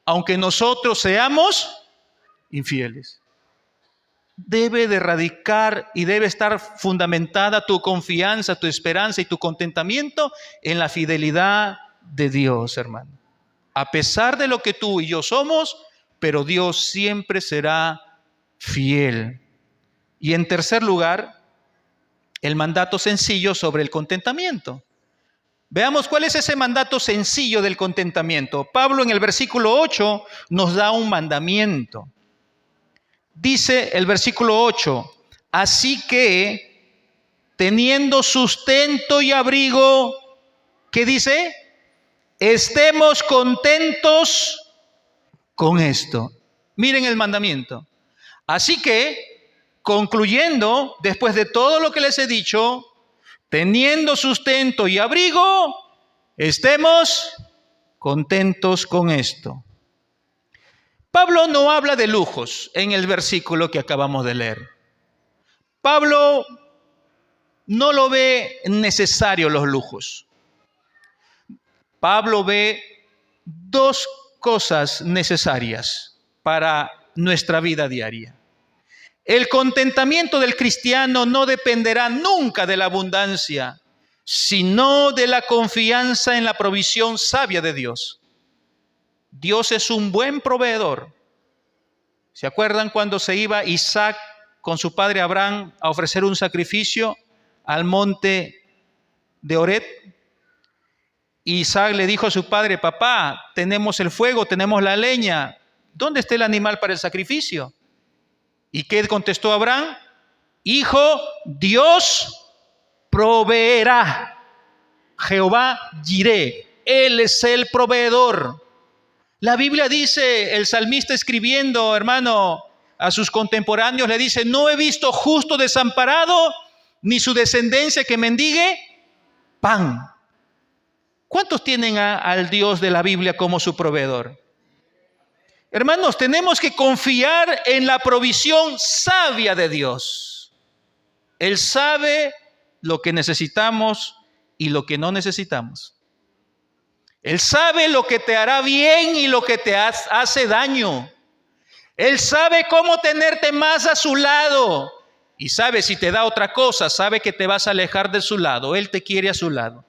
aunque nosotros seamos infieles. Debe de radicar y debe estar fundamentada tu confianza, tu esperanza y tu contentamiento en la fidelidad de Dios, hermano. A pesar de lo que tú y yo somos, pero Dios siempre será fiel. Y en tercer lugar, el mandato sencillo sobre el contentamiento. Veamos cuál es ese mandato sencillo del contentamiento. Pablo en el versículo 8 nos da un mandamiento. Dice el versículo 8, así que teniendo sustento y abrigo, ¿qué dice? Estemos contentos con esto. Miren el mandamiento. Así que, concluyendo, después de todo lo que les he dicho, teniendo sustento y abrigo, estemos contentos con esto. Pablo no habla de lujos en el versículo que acabamos de leer. Pablo no lo ve necesario los lujos. Pablo ve dos cosas necesarias para nuestra vida diaria. El contentamiento del cristiano no dependerá nunca de la abundancia, sino de la confianza en la provisión sabia de Dios. Dios es un buen proveedor. ¿Se acuerdan cuando se iba Isaac con su padre Abraham a ofrecer un sacrificio al monte de Oreb? Isaac le dijo a su padre: papá, tenemos el fuego, tenemos la leña, ¿dónde está el animal para el sacrificio? ¿Y qué contestó Abraham? Hijo, Dios proveerá. Jehová Jireh, Él es el proveedor. La Biblia dice, el salmista escribiendo, hermano, a sus contemporáneos, le dice: no he visto justo desamparado, ni su descendencia que mendigue pan. ¿Cuántos tienen al Dios de la Biblia como su proveedor? Hermanos, tenemos que confiar en la provisión sabia de Dios. Él sabe lo que necesitamos y lo que no necesitamos. Él sabe lo que te hará bien y lo que te hace daño. Él sabe cómo tenerte más a su lado. Y sabe si te da otra cosa, sabe que te vas a alejar de su lado. Él te quiere a su lado.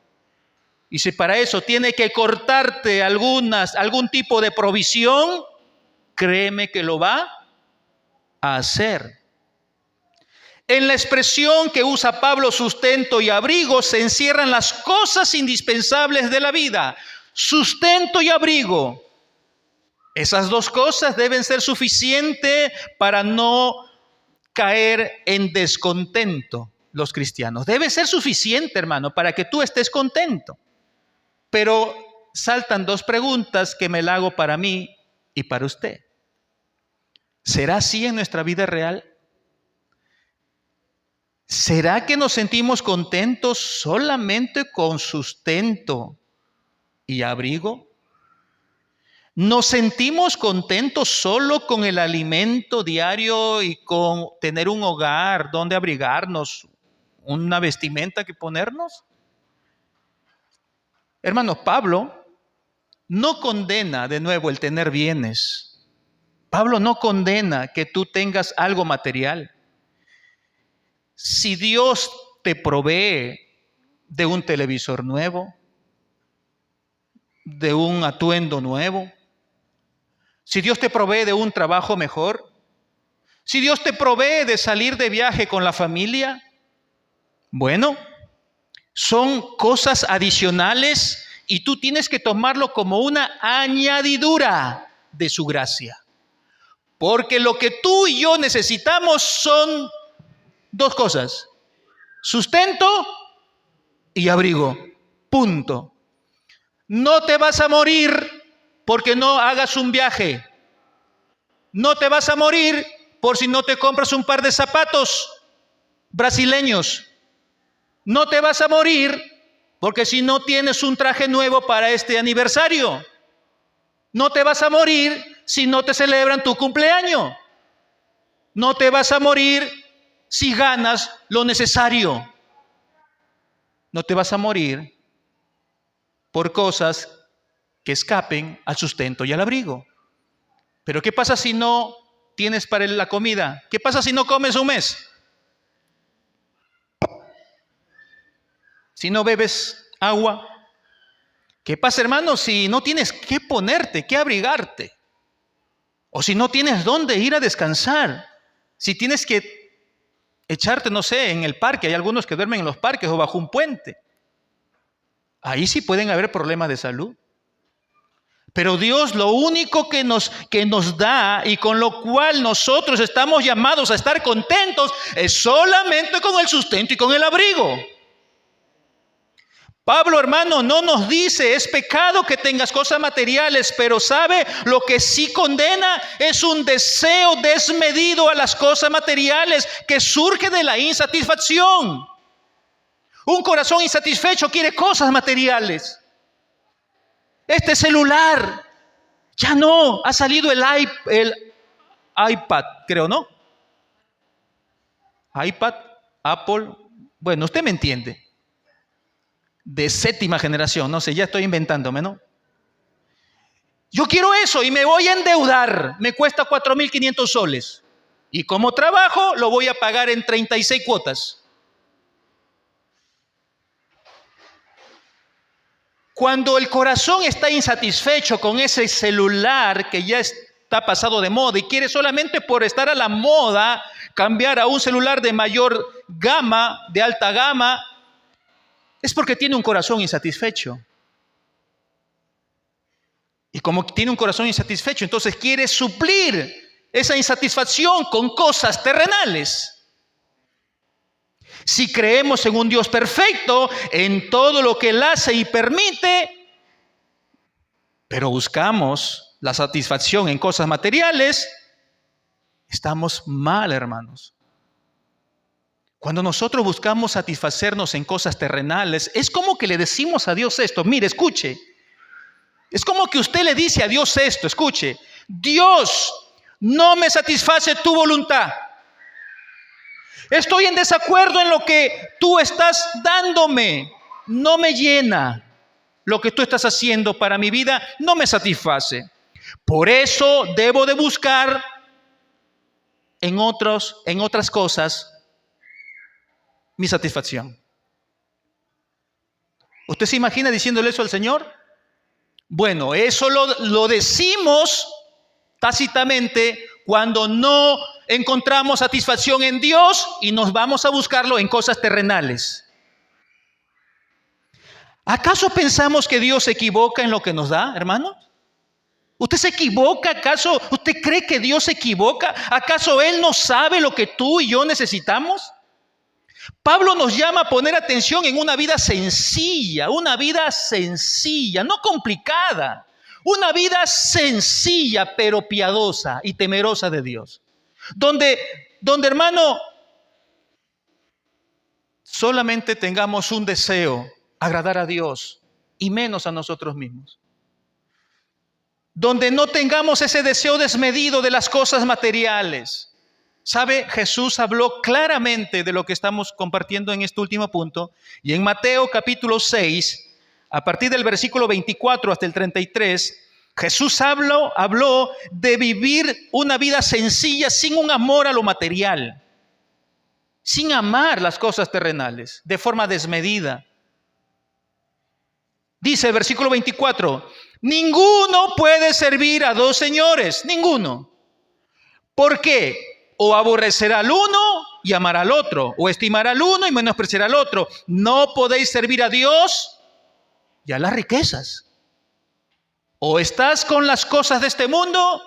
Y si para eso tiene que cortarte algún tipo de provisión, créeme que lo va a hacer. En la expresión que usa Pablo, sustento y abrigo, se encierran las cosas indispensables de la vida. Sustento y abrigo. Esas dos cosas deben ser suficientes para no caer en descontento los cristianos. Debe ser suficiente, hermano, para que tú estés contento. Pero saltan dos preguntas que me la hago para mí y para usted. ¿Será así en nuestra vida real? ¿Será que nos sentimos contentos solamente con sustento y abrigo? ¿Nos sentimos contentos solo con el alimento diario y con tener un hogar donde abrigarnos, una vestimenta que ponernos? Hermano, Pablo no condena de nuevo el tener bienes. Pablo no condena que tú tengas algo material. Si Dios te provee de un televisor nuevo, de un atuendo nuevo, si Dios te provee de un trabajo mejor, si Dios te provee de salir de viaje con la familia, bueno, son cosas adicionales y tú tienes que tomarlo como una añadidura de su gracia. Porque lo que tú y yo necesitamos son dos cosas: sustento y abrigo. Punto. No te vas a morir porque no hagas un viaje. No te vas a morir por si no te compras un par de zapatos brasileños. No te vas a morir porque si no tienes un traje nuevo para este aniversario. No te vas a morir si no te celebran tu cumpleaños. No te vas a morir si ganas lo necesario. No te vas a morir por cosas que escapen al sustento y al abrigo. Pero ¿qué pasa si no tienes para la comida? ¿Qué pasa si no comes un mes? Si no bebes agua. ¿Qué pasa, hermano, si no tienes qué ponerte, qué abrigarte? O si no tienes dónde ir a descansar. Si tienes que echarte, no sé, en el parque. Hay algunos que duermen en los parques o bajo un puente. Ahí sí pueden haber problemas de salud. Pero Dios lo único que nos da y con lo cual nosotros estamos llamados a estar contentos es solamente con el sustento y con el abrigo. Pablo, hermano, no nos dice es pecado que tengas cosas materiales, pero sabe, lo que sí condena es un deseo desmedido a las cosas materiales que surge de la insatisfacción. Un corazón insatisfecho quiere cosas materiales. Este celular, ya no, ha salido el iPad, creo, ¿no? iPad, Apple, bueno, usted me entiende. De 7ª generación, no sé, ya estoy inventándome, ¿no? Yo quiero eso y me voy a endeudar, me cuesta 4.500 soles. Y como trabajo, lo voy a pagar en 36 cuotas. Cuando el corazón está insatisfecho con ese celular que ya está pasado de moda y quiere solamente por estar a la moda cambiar a un celular de mayor gama, de alta gama, es porque tiene un corazón insatisfecho. Y como tiene un corazón insatisfecho, entonces quiere suplir esa insatisfacción con cosas terrenales. Si creemos en un Dios perfecto, en todo lo que Él hace y permite, pero buscamos la satisfacción en cosas materiales, estamos mal, hermanos. Cuando nosotros buscamos satisfacernos en cosas terrenales, es como que le decimos a Dios esto. Mire, escuche. Es como que usted le dice a Dios esto, escuche. Dios, no me satisface tu voluntad. Estoy en desacuerdo en lo que tú estás dándome. No me llena. Lo que tú estás haciendo para mi vida no me satisface. Por eso debo de buscar en otras cosas mi satisfacción. ¿Usted se imagina diciéndole eso al Señor? Bueno, eso lo decimos tácitamente cuando no encontramos satisfacción en Dios y nos vamos a buscarlo en cosas terrenales. ¿Acaso pensamos que Dios se equivoca en lo que nos da, hermano? ¿Usted se equivoca? ¿Acaso usted cree que Dios se equivoca? ¿Acaso Él no sabe lo que tú y yo necesitamos? Pablo nos llama a poner atención en una vida sencilla, no complicada, una vida sencilla pero piadosa y temerosa de Dios. Donde hermano, solamente tengamos un deseo, agradar a Dios y menos a nosotros mismos. Donde no tengamos ese deseo desmedido de las cosas materiales. ¿Sabe? Jesús habló claramente de lo que estamos compartiendo en este último punto. Y en Mateo capítulo 6, a partir del versículo 24 hasta el 33, Jesús habló de vivir una vida sencilla sin un amor a lo material, sin amar las cosas terrenales, de forma desmedida. Dice el versículo 24, ninguno puede servir a dos señores, ninguno. ¿Por qué? O aborrecerá al uno y amará al otro, o estimará al uno y menospreciará al otro. No podéis servir a Dios y a las riquezas. O estás con las cosas de este mundo,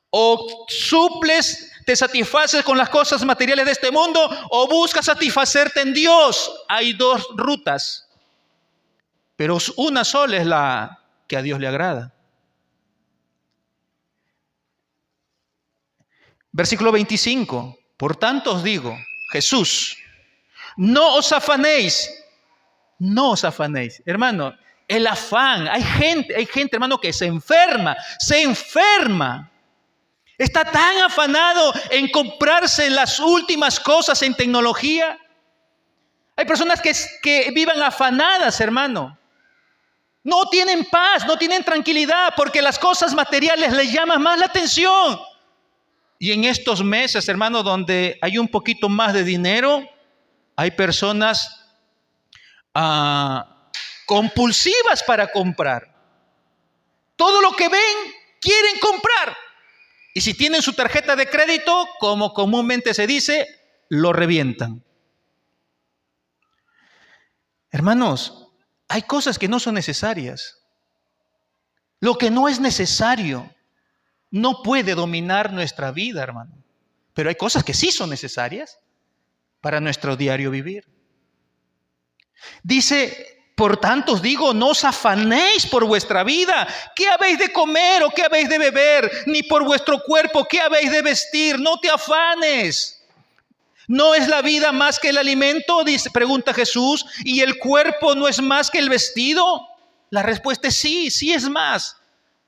o suples, te satisfaces con las cosas materiales de este mundo, o buscas satisfacerte en Dios. Hay dos rutas, pero una sola es la que a Dios le agrada. Versículo 25, por tanto os digo, Jesús, no os afanéis. Hermano, el afán, hay gente, hermano, que se enferma. Está tan afanado en comprarse las últimas cosas en tecnología. Hay personas que viven afanadas, hermano. No tienen paz, no tienen tranquilidad, porque las cosas materiales les llaman más la atención. Y en estos meses, hermano, donde hay un poquito más de dinero, hay personas compulsivas para comprar. Todo lo que ven, quieren comprar. Y si tienen su tarjeta de crédito, como comúnmente se dice, lo revientan. Hermanos, hay cosas que no son necesarias. Lo que no es necesario no puede dominar nuestra vida, hermano. Pero hay cosas que sí son necesarias para nuestro diario vivir. Dice, por tanto os digo, no os afanéis por vuestra vida. ¿Qué habéis de comer o qué habéis de beber? Ni por vuestro cuerpo, ¿qué habéis de vestir? No te afanes. ¿No es la vida más que el alimento? Pregunta Jesús. ¿Y el cuerpo no es más que el vestido? La respuesta es sí, sí es más.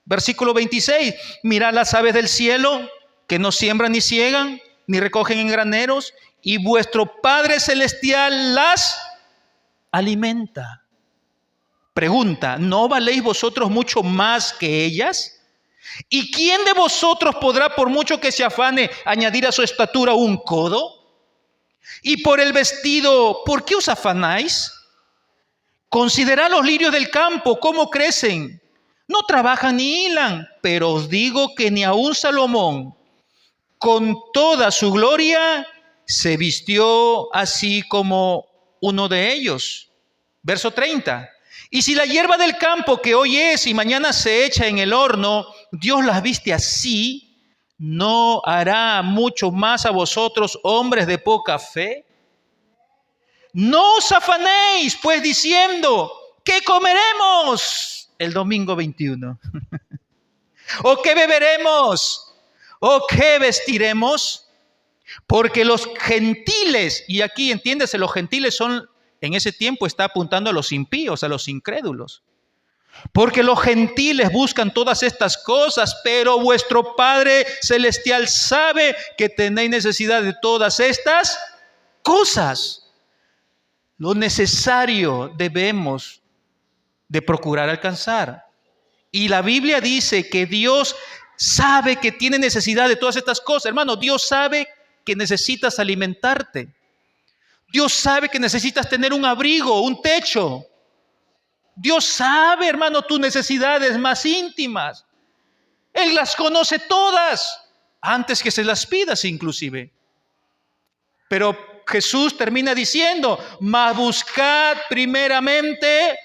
Versículo 26, mirad las aves del cielo, que no siembran ni ciegan, ni recogen en graneros, y vuestro Padre Celestial las alimenta. Pregunta, ¿no valéis vosotros mucho más que ellas? ¿Y quién de vosotros podrá, por mucho que se afane, añadir a su estatura un codo? Y por el vestido, ¿por qué os afanáis? Considerad los lirios del campo, cómo crecen. No trabajan ni hilan, pero os digo que ni aun Salomón, con toda su gloria, se vistió así como uno de ellos. Verso 30. Y si la hierba del campo que hoy es y mañana se echa en el horno, Dios las viste así, ¿no hará mucho más a vosotros, hombres de poca fe? No os afanéis, pues, diciendo, ¿qué comeremos el domingo 21? ¿O qué beberemos? ¿O qué vestiremos? Porque los gentiles, y aquí entiéndase, los gentiles son, en ese tiempo está apuntando a los impíos, a los incrédulos. Porque los gentiles buscan todas estas cosas, pero vuestro Padre Celestial sabe que tenéis necesidad de todas estas cosas. Lo necesario debemos de procurar alcanzar. Y la Biblia dice que Dios sabe que tiene necesidad de todas estas cosas. Hermano, Dios sabe que necesitas alimentarte. Dios sabe que necesitas tener un abrigo, un techo. Dios sabe, hermano, tus necesidades más íntimas. Él las conoce todas, antes que se las pidas inclusive. Pero Jesús termina diciendo, mas buscad primeramente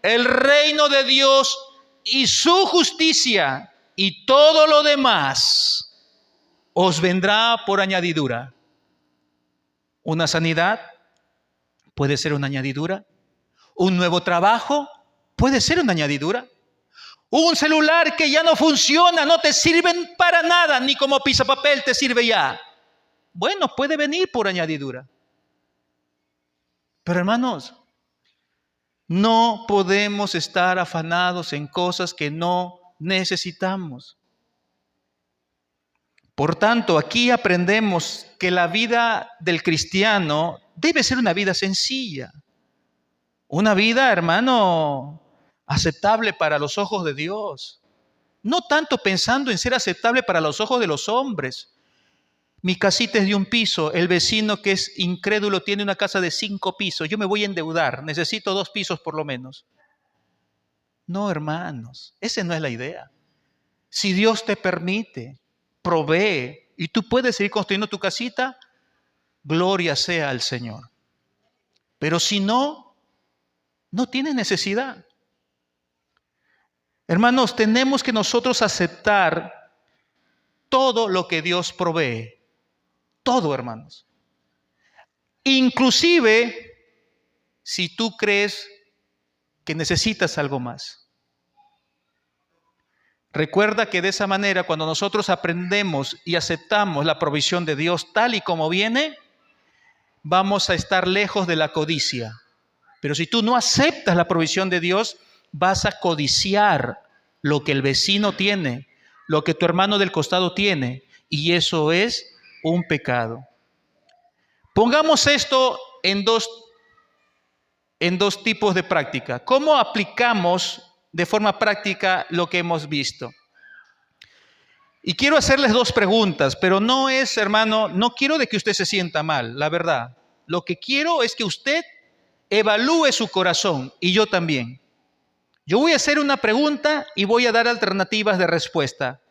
el reino de Dios y su justicia, y todo lo demás os vendrá por añadidura. Una sanidad puede ser una añadidura. Un nuevo trabajo puede ser una añadidura. Un celular que ya no funciona, no te sirven para nada, ni como pisapapel te sirve ya. Bueno, puede venir por añadidura. Pero hermanos, no podemos estar afanados en cosas que no necesitamos. Por tanto, aquí aprendemos que la vida del cristiano debe ser una vida sencilla. Una vida, hermano, aceptable para los ojos de Dios. No tanto pensando en ser aceptable para los ojos de los hombres. Mi casita es de un piso, el vecino que es incrédulo tiene una casa de 5 pisos, yo me voy a endeudar, necesito 2 pisos por lo menos. No, hermanos, esa no es la idea. Si Dios te permite, provee, y tú puedes seguir construyendo tu casita, gloria sea al Señor. Pero si no, no tienes necesidad. Hermanos, tenemos que nosotros aceptar todo lo que Dios provee. Todo, hermanos. Inclusive, si tú crees que necesitas algo más. Recuerda que de esa manera, cuando nosotros aprendemos y aceptamos la provisión de Dios tal y como viene, vamos a estar lejos de la codicia. Pero si tú no aceptas la provisión de Dios, vas a codiciar lo que el vecino tiene, lo que tu hermano del costado tiene, y eso es un pecado. Pongamos esto en dos tipos de práctica. ¿Cómo aplicamos de forma práctica lo que hemos visto? Y quiero hacerles 2 preguntas, pero no es, hermano, no quiero de que usted se sienta mal, la verdad. Lo que quiero es que usted evalúe su corazón, y yo también. Yo voy a hacer una pregunta y voy a dar alternativas de respuesta.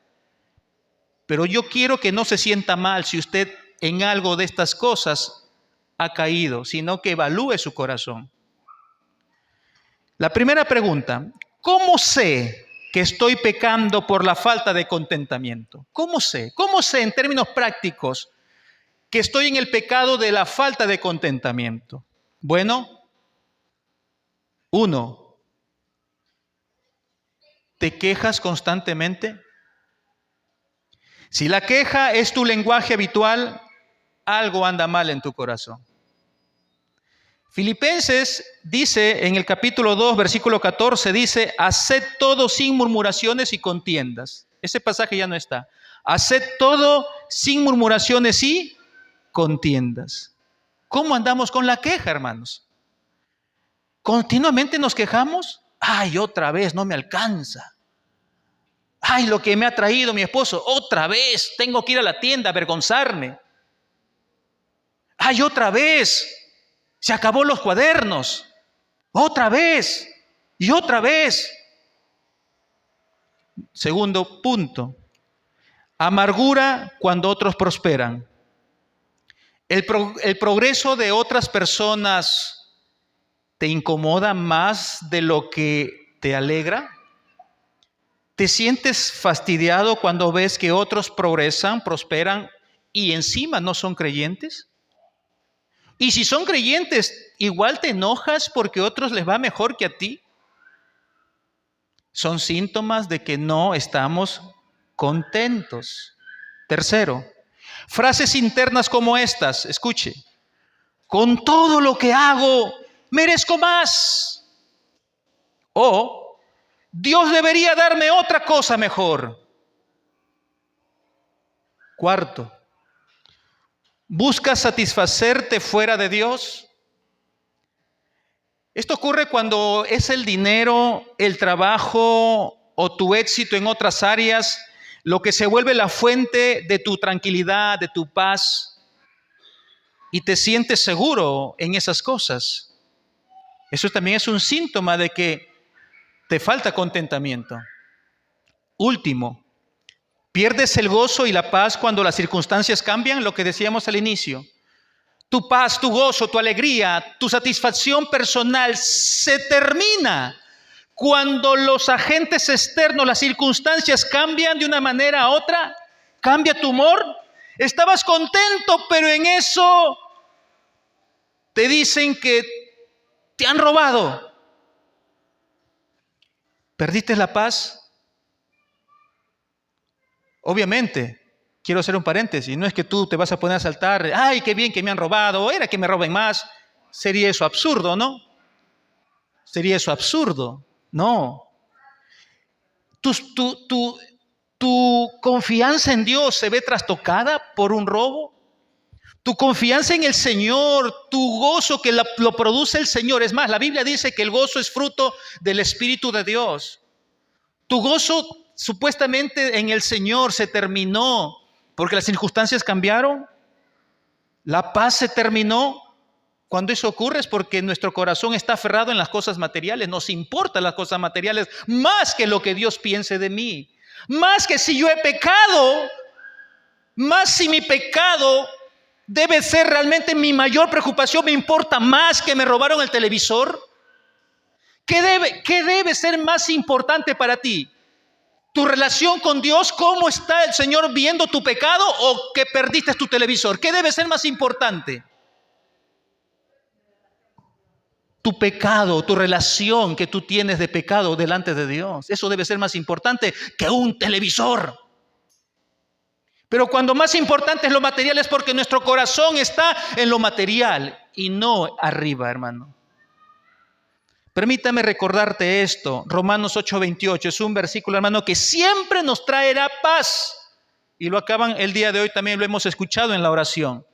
Pero yo quiero que no se sienta mal si usted en algo de estas cosas ha caído, sino que evalúe su corazón. La primera pregunta, ¿cómo sé que estoy pecando por la falta de contentamiento? ¿Cómo sé? ¿Cómo sé en términos prácticos que estoy en el pecado de la falta de contentamiento? Bueno, 1, ¿te quejas constantemente? Si la queja es tu lenguaje habitual, algo anda mal en tu corazón. Filipenses dice en el capítulo 2, versículo 14, dice, haced todo sin murmuraciones y contiendas. Ese pasaje ya no está. Haced todo sin murmuraciones y contiendas. ¿Cómo andamos con la queja, hermanos? ¿Continuamente nos quejamos? Ay, otra vez no me alcanza. Ay, lo que me ha traído mi esposo, otra vez tengo que ir a la tienda a avergonzarme. Ay, otra vez se acabó los cuadernos. Otra vez y otra vez. Segundo punto, amargura cuando otros prosperan. El progreso de otras personas te incomoda más de lo que te alegra. ¿Te sientes fastidiado cuando ves que otros progresan, prosperan y encima no son creyentes? Y si son creyentes, ¿igual te enojas porque a otros les va mejor que a ti? Son síntomas de que no estamos contentos. Tercero, frases internas como estas, escuche. Con todo lo que hago, merezco más. O Dios debería darme otra cosa mejor. Cuarto, ¿buscas satisfacerte fuera de Dios? Esto ocurre cuando es el dinero, el trabajo o tu éxito en otras áreas lo que se vuelve la fuente de tu tranquilidad, de tu paz, y te sientes seguro en esas cosas. Eso también es un síntoma de que te falta contentamiento. Último, pierdes el gozo y la paz cuando las circunstancias cambian, lo que decíamos al inicio. Tu paz, tu gozo, tu alegría, tu satisfacción personal se termina cuando los agentes externos, las circunstancias cambian de una manera a otra. Cambia tu humor. Estabas contento, pero en eso te dicen que te han robado. ¿Perdiste la paz? Obviamente, quiero hacer un paréntesis, no es que tú te vas a poner a saltar, ay, qué bien que me han robado, era que me roben más. Sería eso absurdo, ¿no? Sería eso absurdo, no. ¿Tu confianza en Dios se ve trastocada por un robo? Tu confianza en el Señor, tu gozo que lo produce el Señor. Es más, la Biblia dice que el gozo es fruto del Espíritu de Dios. Tu gozo supuestamente en el Señor se terminó porque las circunstancias cambiaron. La paz se terminó. Cuando eso ocurre es porque nuestro corazón está aferrado en las cosas materiales. Nos importan las cosas materiales más que lo que Dios piense de mí. Más que si yo he pecado, más si mi pecado debe ser realmente mi mayor preocupación. Me importa más que me robaron el televisor. ¿Qué debe ser más importante para ti? ¿Tu relación con Dios? ¿Cómo está el Señor viendo tu pecado o que perdiste tu televisor? ¿Qué debe ser más importante? Tu pecado, tu relación que tú tienes de pecado delante de Dios. Eso debe ser más importante que un televisor. Pero cuando más importante es lo material es porque nuestro corazón está en lo material y no arriba, hermano. Permítame recordarte esto. Romanos 8:28 es un versículo, hermano, que siempre nos traerá paz. Y lo acaban el día de hoy, también lo hemos escuchado en la oración.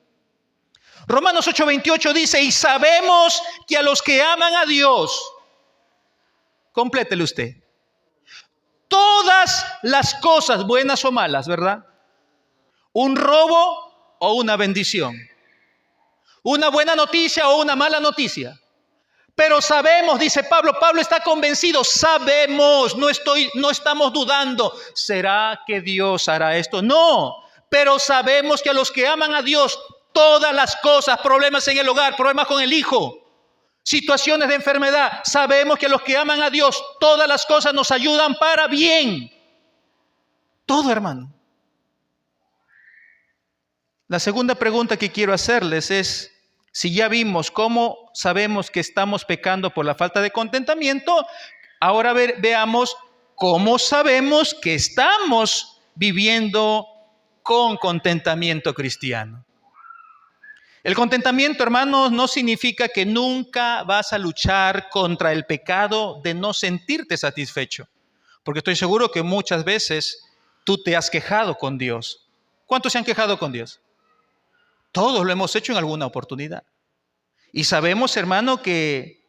Romanos 8:28 dice, y sabemos que a los que aman a Dios, complétele usted, todas las cosas, buenas o malas, ¿verdad? Un robo o una bendición. Una buena noticia o una mala noticia. Pero sabemos, dice Pablo está convencido, sabemos, no estamos dudando, ¿será que Dios hará esto? No, pero sabemos que a los que aman a Dios, todas las cosas, problemas en el hogar, problemas con el hijo, situaciones de enfermedad, sabemos que a los que aman a Dios, todas las cosas nos ayudan para bien. Todo, hermano. La segunda pregunta que quiero hacerles es, si ya vimos cómo sabemos que estamos pecando por la falta de contentamiento, ahora veamos cómo sabemos que estamos viviendo con contentamiento cristiano. El contentamiento, hermanos, no significa que nunca vas a luchar contra el pecado de no sentirte satisfecho, porque estoy seguro que muchas veces tú te has quejado con Dios. ¿Cuántos se han quejado con Dios? Todos lo hemos hecho en alguna oportunidad. Y sabemos, hermano, que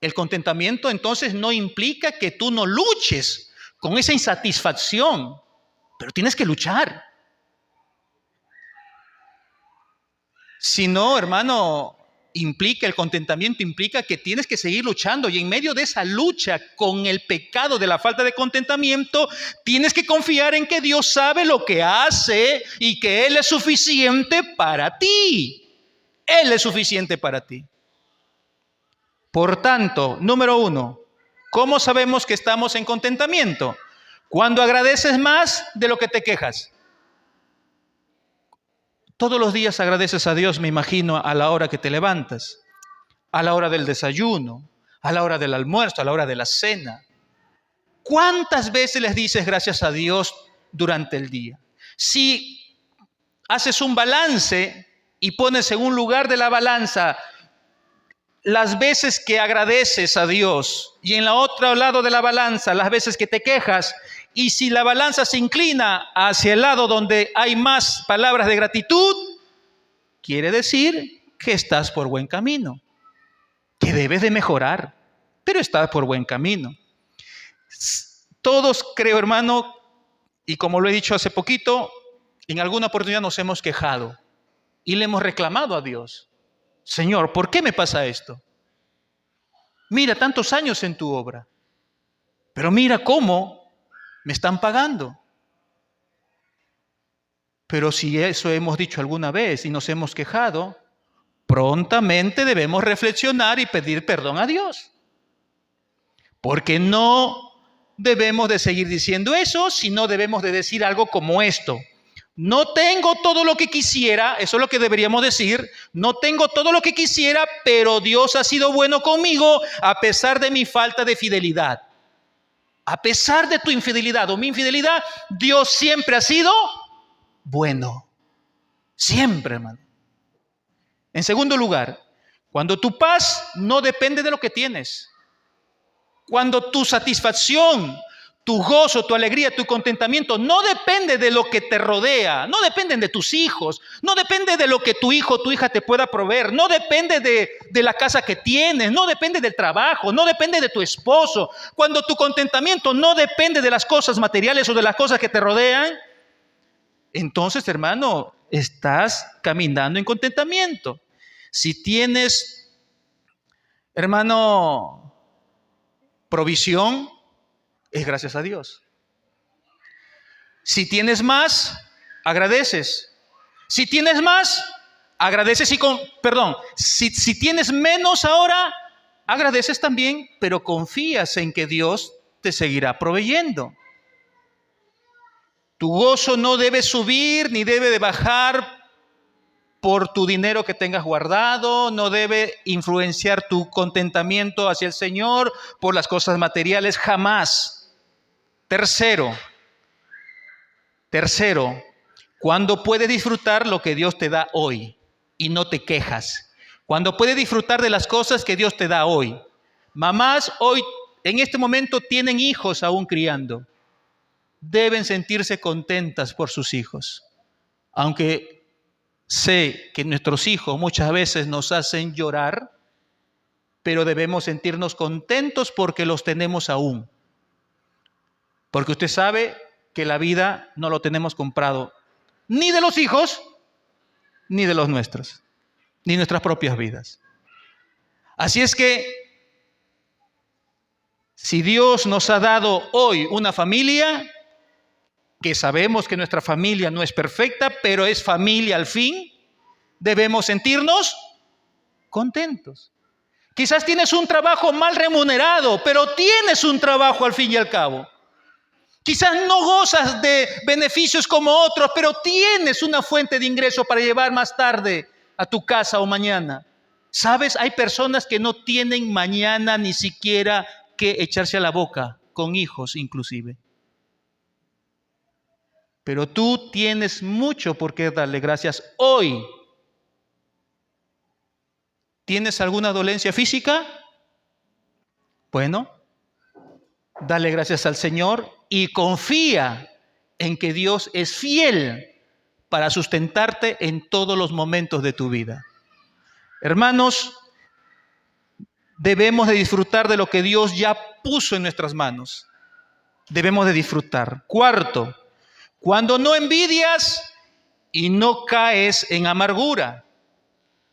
el contentamiento entonces no implica que tú no luches con esa insatisfacción, pero tienes que luchar. Si no, hermano, el contentamiento implica que tienes que seguir luchando, y en medio de esa lucha con el pecado de la falta de contentamiento, tienes que confiar en que Dios sabe lo que hace y que Él es suficiente para ti. Él es suficiente para ti. Por tanto, número 1, ¿cómo sabemos que estamos en contentamiento? Cuando agradeces más de lo que te quejas. Todos los días agradeces a Dios, me imagino, a la hora que te levantas, a la hora del desayuno, a la hora del almuerzo, a la hora de la cena. ¿Cuántas veces les dices gracias a Dios durante el día? Si haces un balance y pones en un lugar de la balanza las veces que agradeces a Dios y en la otro lado de la balanza las veces que te quejas, y si la balanza se inclina hacia el lado donde hay más palabras de gratitud, quiere decir que estás por buen camino, que debes de mejorar, pero estás por buen camino. Todos, creo, hermano, y como lo he dicho hace poquito, en alguna oportunidad nos hemos quejado y le hemos reclamado a Dios: Señor, ¿por qué me pasa esto? Mira, tantos años en tu obra, pero mira cómo me están pagando. Pero si eso hemos dicho alguna vez y nos hemos quejado, prontamente debemos reflexionar y pedir perdón a Dios. Porque no debemos de seguir diciendo eso, sino debemos de decir algo como esto: no tengo todo lo que quisiera, eso es lo que deberíamos decir, no tengo todo lo que quisiera, pero Dios ha sido bueno conmigo a pesar de mi falta de fidelidad. A pesar de tu infidelidad o mi infidelidad, Dios siempre ha sido bueno. Siempre, hermano. En segundo lugar, cuando tu paz no depende de lo que tienes, cuando tu satisfacción, tu gozo, tu alegría, tu contentamiento no depende de lo que te rodea, no dependen de tus hijos, no depende de lo que tu hijo o tu hija te pueda proveer, no depende de la casa que tienes, no depende del trabajo, no depende de tu esposo. Cuando tu contentamiento no depende de las cosas materiales o de las cosas que te rodean, entonces, hermano, estás caminando en contentamiento. Si tienes, hermano, provisión, es gracias a Dios. Si tienes más, agradeces. Si tienes más, agradeces si tienes menos ahora, agradeces también, pero confías en que Dios te seguirá proveyendo. Tu gozo no debe subir ni debe de bajar por tu dinero que tengas guardado, no debe influenciar tu contentamiento hacia el Señor por las cosas materiales, jamás. Tercero, cuando puedes disfrutar lo que Dios te da hoy y no te quejas. Cuando puedes disfrutar de las cosas que Dios te da hoy. Mamás hoy, en este momento, tienen hijos aún criando. Deben sentirse contentas por sus hijos. Aunque sé que nuestros hijos muchas veces nos hacen llorar, pero debemos sentirnos contentos porque los tenemos aún. Porque usted sabe que la vida no lo tenemos comprado, ni de los hijos, ni de los nuestros, ni nuestras propias vidas. Así es que, si Dios nos ha dado hoy una familia, que sabemos que nuestra familia no es perfecta, pero es familia al fin, debemos sentirnos contentos. Quizás tienes un trabajo mal remunerado, pero tienes un trabajo al fin y al cabo. Quizás no gozas de beneficios como otros, pero tienes una fuente de ingreso para llevar más tarde a tu casa o mañana. ¿Sabes? Hay personas que no tienen mañana ni siquiera que echarse a la boca, con hijos inclusive. Pero tú tienes mucho por qué darle gracias hoy. ¿Tienes alguna dolencia física? Bueno, dale gracias al Señor y confía en que Dios es fiel para sustentarte en todos los momentos de tu vida. Hermanos, debemos de disfrutar de lo que Dios ya puso en nuestras manos. debemos de disfrutar. Cuarto, cuando no envidias y no caes en amargura.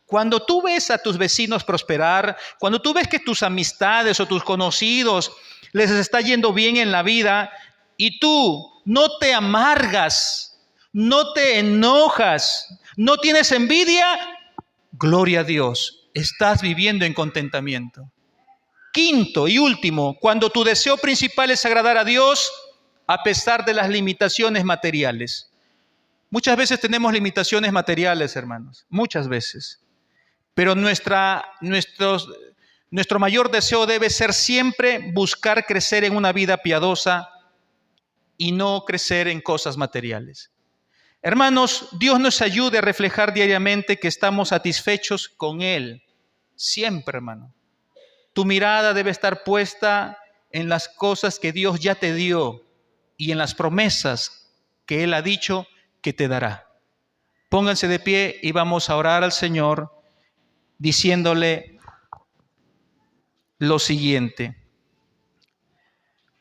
Cuando tú ves a tus vecinos prosperar, cuando tú ves que tus amistades o tus conocidos les está yendo bien en la vida y tú no te amargas, no te enojas, no tienes envidia, gloria a Dios, estás viviendo en contentamiento. Quinto y último, cuando tu deseo principal es agradar a Dios a pesar de las limitaciones materiales. Muchas veces tenemos limitaciones materiales, hermanos, muchas veces. Pero nuestro mayor deseo debe ser siempre buscar crecer en una vida piadosa y no crecer en cosas materiales. Hermanos, Dios nos ayude a reflejar diariamente que estamos satisfechos con Él. Siempre, hermano. Tu mirada debe estar puesta en las cosas que Dios ya te dio y en las promesas que Él ha dicho que te dará. Pónganse de pie y vamos a orar al Señor diciéndole lo siguiente.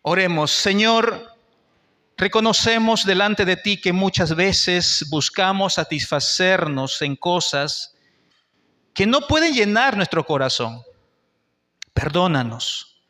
Oremos. Señor, reconocemos delante de ti que muchas veces buscamos satisfacernos en cosas que no pueden llenar nuestro corazón. Perdónanos.